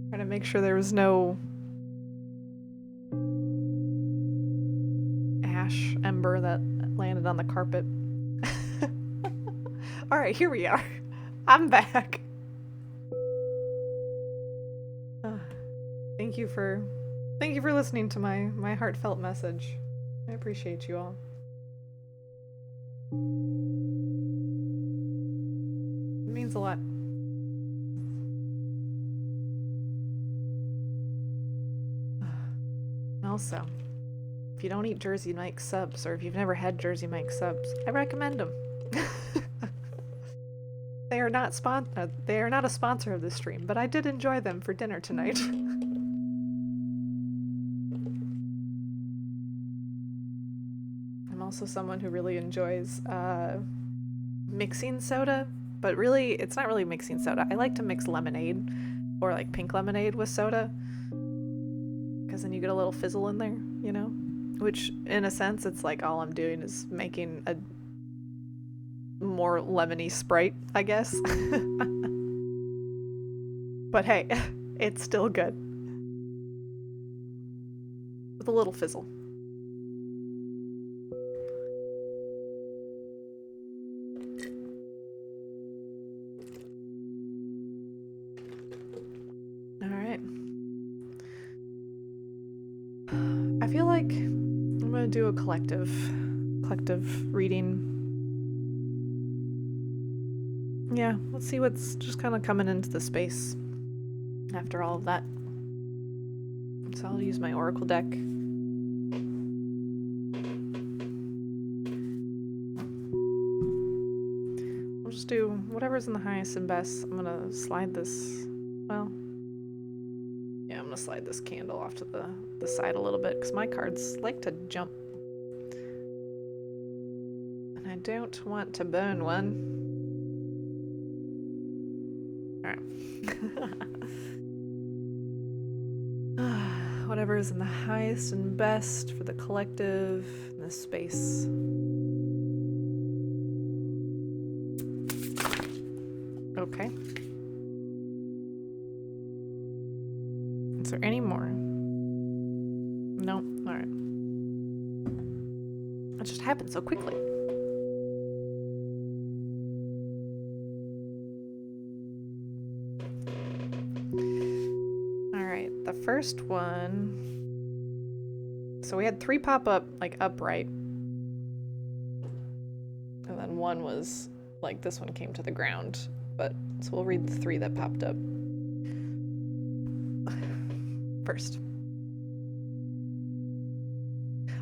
[SPEAKER 1] Trying to make sure there was no ash ember that landed on the carpet. All right, here we are. I'm back. Thank you for listening to my heartfelt message. I appreciate you all. It means a lot. Also, if you don't eat Jersey Mike subs, or if you've never had Jersey Mike subs, I recommend them. They are not a sponsor of this stream, but I did enjoy them for dinner tonight. I'm also someone who really enjoys mixing soda, but really, it's not really mixing soda. I like to mix lemonade, or like pink lemonade with soda, because then you get a little fizzle in there, you know? Which, in a sense, it's like all I'm doing is making a more lemony Sprite, I guess. But hey, it's still good. With a little fizzle. Alright. I feel like I'm gonna do a collective reading. Yeah, let's see what's just kind of coming into the space after all of that. So I'll use my Oracle deck. We'll just do whatever's in the highest and best. I'm gonna slide this, well, yeah, I'm gonna slide this candle off to the side a little bit because my cards like to jump. And I don't want to burn one. Whatever is in the highest and best for the collective in this space. Okay. Is there any more? No? Alright. That just happened so quickly. The first one, so we had 3 pop up like upright, and then one was like this one came to the ground, but so we'll read the 3 that popped up first.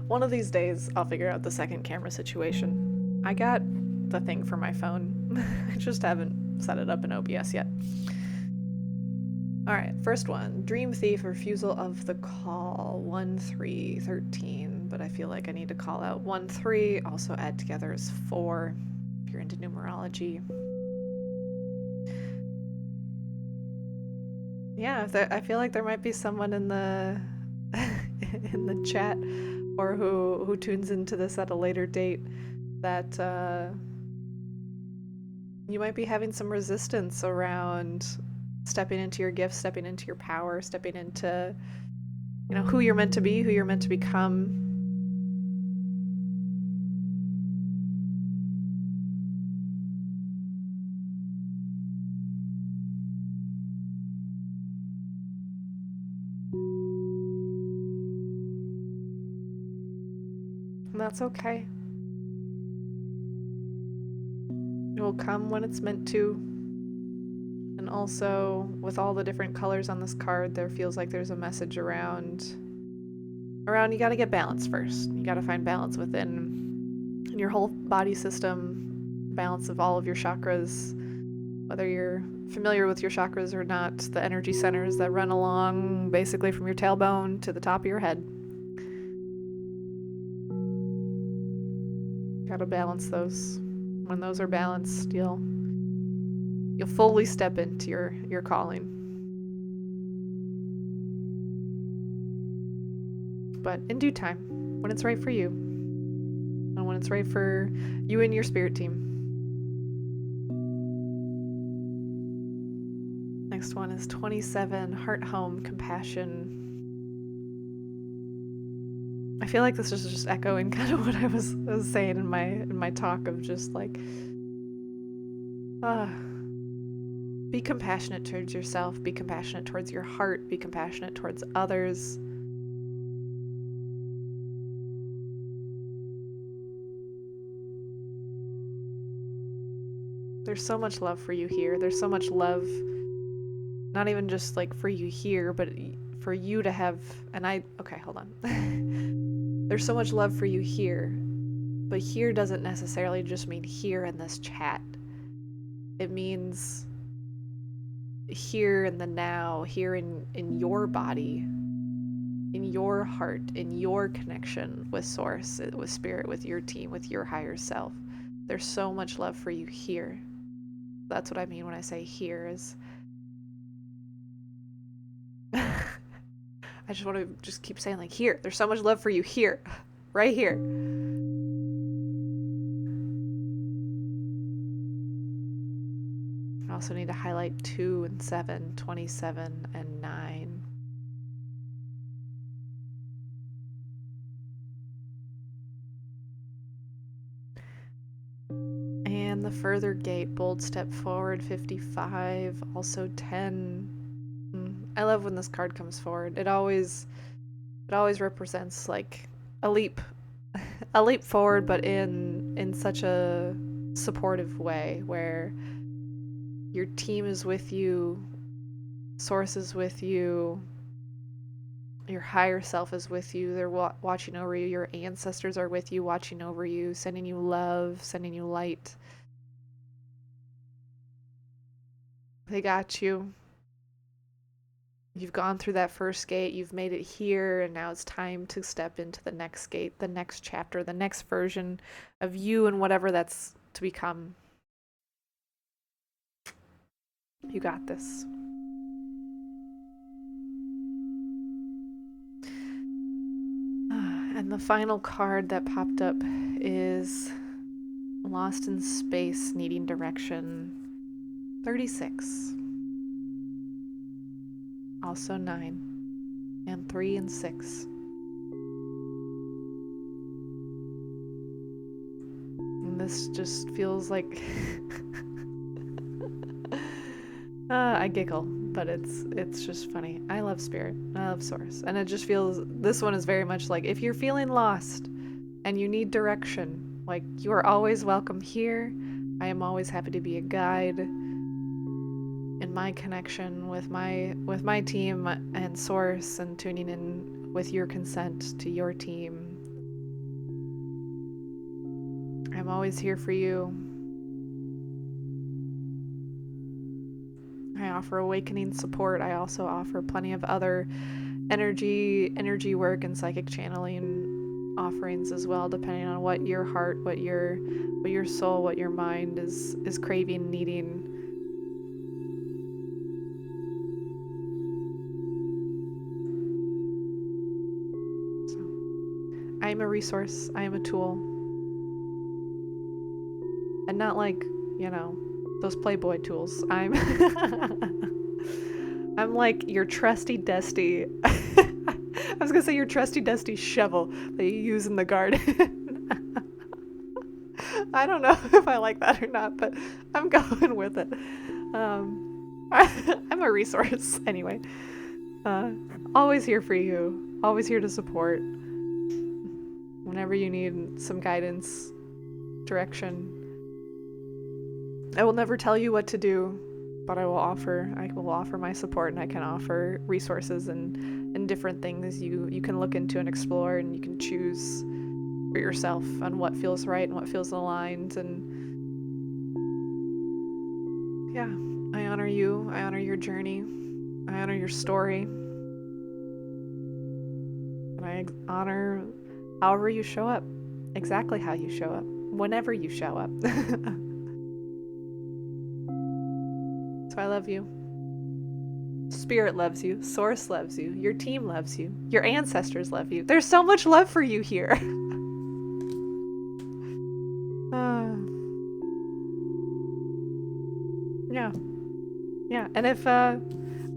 [SPEAKER 1] One of these days I'll figure out the second camera situation. I got the thing for my phone. I just haven't set it up in OBS yet. Alright, first one. Dream Thief, Refusal of the Call. 1-3-13. but I feel like I need to call out 1, 3. Also add together is 4 if you're into numerology. Yeah, I feel like there might be someone in the in the chat or who tunes into this at a later date that you might be having some resistance around stepping into your gifts, stepping into your power, stepping into, you know, who you're meant to be, who you're meant to become. And that's okay. It will come when it's meant to. And also, with all the different colors on this card, there feels like there's a message around you gotta get balance first. You gotta find balance within your whole body system, balance of all of your chakras, whether you're familiar with your chakras or not, the energy centers that run along basically from your tailbone to the top of your head. You gotta balance those. When those are balanced, you'll fully step into your calling. But in due time, when it's right for you, and when it's right for you and your spirit team. Next one is 27, Heart, Home, Compassion. I feel like this is just echoing kind of what I was saying in my talk of just like, be compassionate towards yourself, be compassionate towards your heart, be compassionate towards others. There's so much love for you here. There's so much love, not even just like for you here, but for you to have, okay, hold on. There's so much love for you here, but here doesn't necessarily just mean here in this chat. It means here in the now, here in your body, in your heart, in your connection with source, with spirit, with your team, with your higher self. There's so much love for you here. That's what I mean when I say here is I just want to just keep saying like here. There's so much love for you here. Right here. I also need to highlight 2 and 7, 27 and 9. And the further gate, bold step forward, 55, also 10. I love when this card comes forward. It always represents like a leap forward, but in such a supportive way where your team is with you, source is with you, your higher self is with you, they're watching over you, your ancestors are with you, watching over you, sending you love, sending you light. They got you. You've gone through that first gate, you've made it here, and now it's time to step into the next gate, the next chapter, the next version of you and whatever that's to become. You got this. And the final card that popped up is Lost in Space, Needing Direction, 36. Also 9. And 3 and 6. And this just feels like I giggle, but it's just funny. I love spirit. I love source. And it just feels, this one is very much like if you're feeling lost and you need direction, like you are always welcome here. I am always happy to be a guide in my connection with my team and source and tuning in with your consent to your team. I'm always here for you. I offer awakening support. I also offer plenty of other energy work and psychic channeling offerings as well, depending on what your heart, what your soul, what your mind is craving, needing. So, I am a resource. I am a tool. And not like, you know, those Playboy tools. I'm I'm like your trusty dusty I was gonna say your trusty dusty shovel that you use in the garden. I don't know if I like that or not, but I'm going with it. I'm a resource anyway. Always here for you. Always here to support. Whenever you need some guidance, direction. I will never tell you what to do, but I will offer my support, and I can offer resources and different things you can look into and explore, and you can choose for yourself on what feels right and what feels aligned. And yeah, I honor you. I honor your journey. I honor your story. And I honor however you show up, exactly how you show up, whenever you show up. So I love you. Spirit loves you. Source loves you. Your team loves you. Your ancestors love you. There's so much love for you here. Yeah. Yeah. And if, and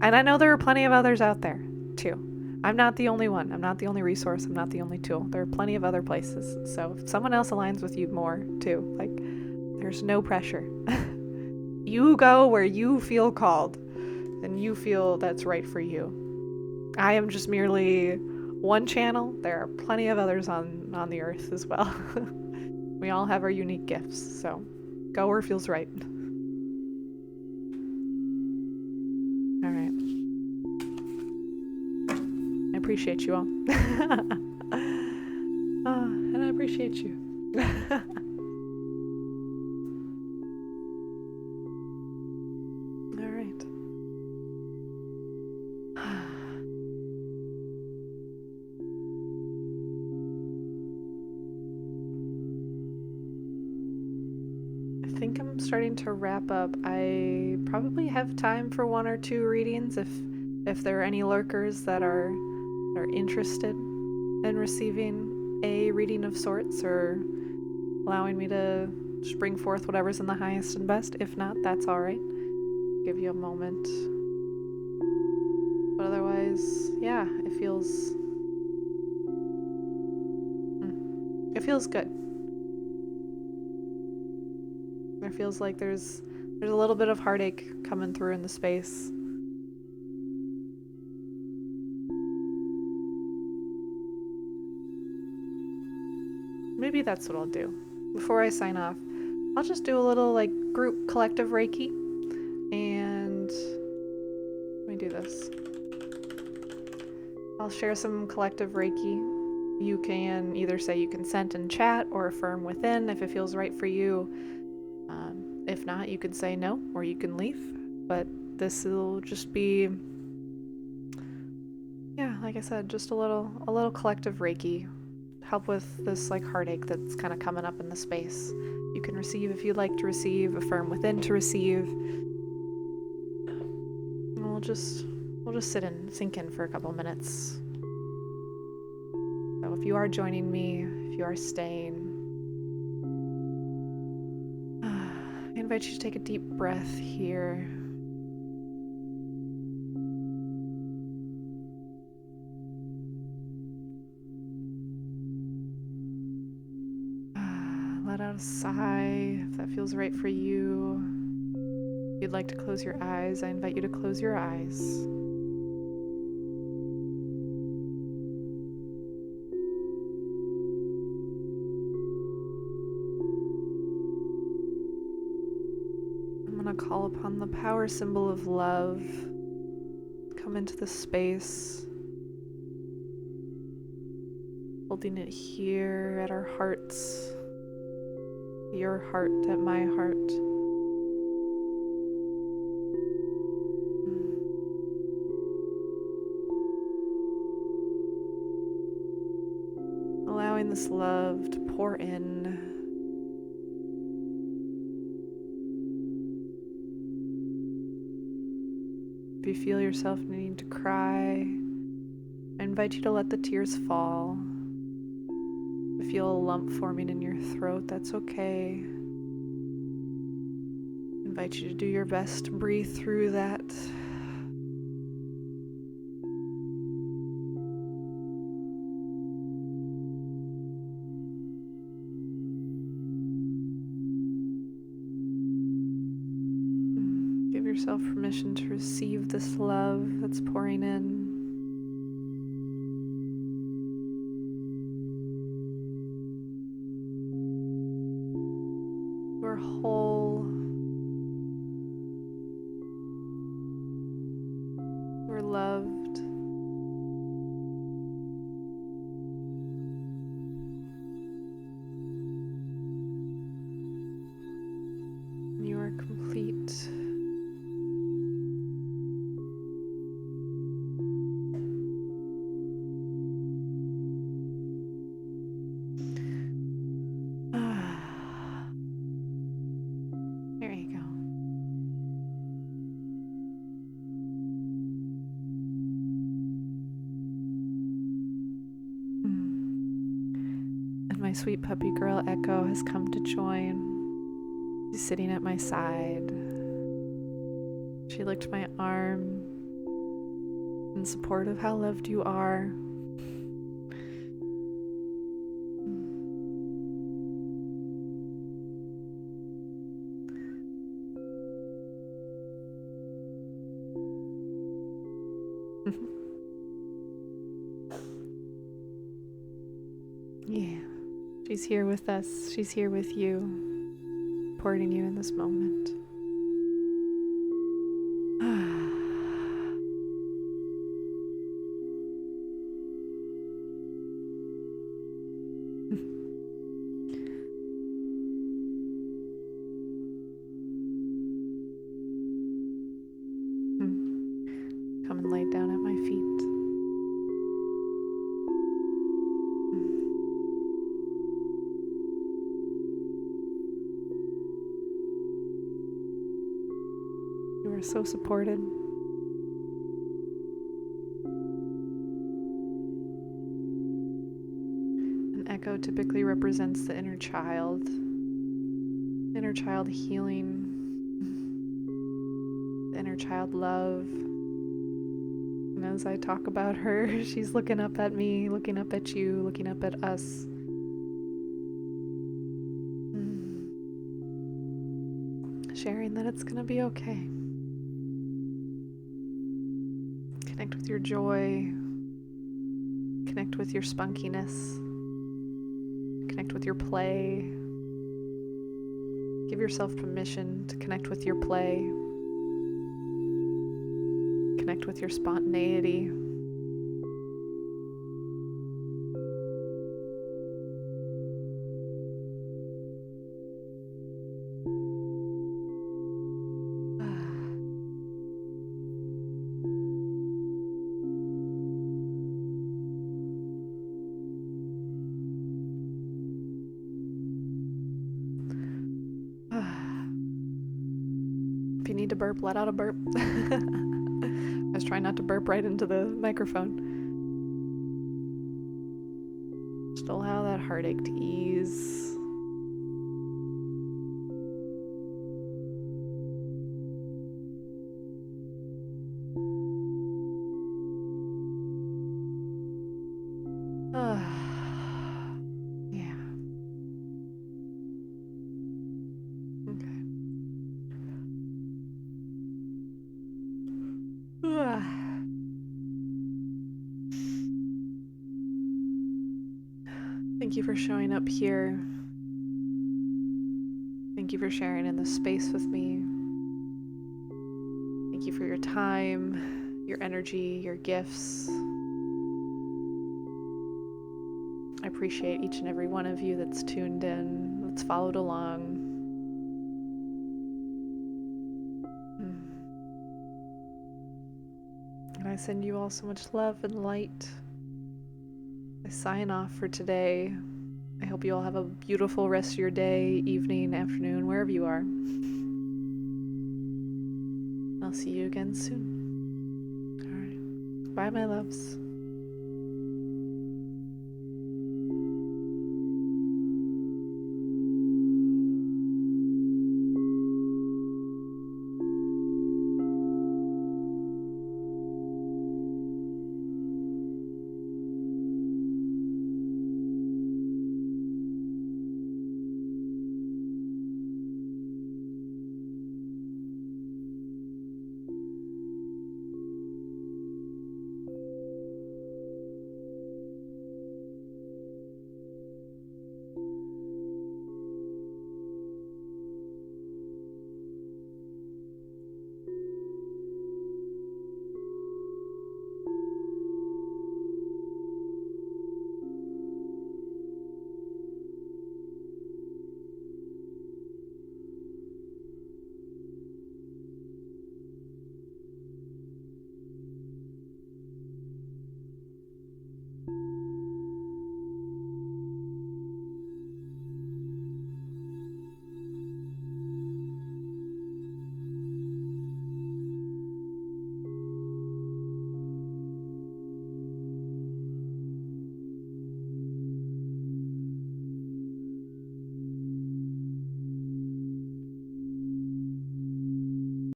[SPEAKER 1] I know there are plenty of others out there too. I'm not the only one. I'm not the only resource. I'm not the only tool. There are plenty of other places. So if someone else aligns with you more too, like, there's no pressure. You go where you feel called and you feel that's right for you. I am just merely one channel. There are plenty of others on the earth as well. We all have our unique gifts, so go where feels right. All right. I appreciate you all. And I appreciate you. I think I'm starting to wrap up. I probably have time for 1 or 2 readings if there are any lurkers that are interested in receiving a reading of sorts, or allowing me to just bring forth whatever's in the highest and best. If not, that's all right. Give you a moment. But otherwise, yeah, it feels good. It feels like there's a little bit of heartache coming through in the space. Maybe that's what I'll do. Before I sign off, I'll just do a little like group collective Reiki. And let me do this. I'll share some collective Reiki. You can either say you consent and chat, or affirm within if it feels right for you. If not, you can say no, or you can leave. But this will just be, yeah, like I said, just a little collective Reiki. Help with this like heartache that's kind of coming up in the space. You can receive if you'd like to receive, affirm within to receive. And we'll just sit and sink in for a couple minutes. So if you are joining me, if you are staying, I invite you to take a deep breath here. Let out a sigh if that feels right for you. If you'd like to close your eyes, I invite you to close your eyes. I'm going to call upon the power symbol of love. Come into the space. Holding it here at our hearts. Your heart at my heart. Allowing allowing this love to pour in. If you feel yourself needing to cry, I invite you to let the tears fall. If you feel a lump forming in your throat, that's okay. I invite you to do your best to breathe through that. Give yourself permission to receive this love that's pouring in. You're whole. You're loved. You are complete. There you go. And my sweet puppy girl Echo has come to join. She's sitting at my side. She licked my arm in support of how loved you are. Yeah, she's here with us. She's here with you, supporting you in this moment. Come and lay down at my feet. You are so supported. An echo typically represents the inner child healing, the inner child love. And as I talk about her, she's looking up at me, looking up at you, looking up at us. Sharing that it's gonna be okay. Connect with your joy. Connect with your spunkiness. Connect with your play. Give yourself permission to connect with your play. Connect with your spontaneity. If you need to burp, let out a burp. I was trying not to burp right into the microphone. Just allow that heartache to ease. Yeah. Okay. Thank you for showing up here. Thank you for sharing in this space with me. Thank you for your time, your energy, your gifts. I appreciate each and every one of you that's tuned in, that's followed along. And I send you all so much love and light. I sign off for today. I hope you all have a beautiful rest of your day, evening, afternoon, wherever you are. I'll see you again soon. All right. Bye, my loves.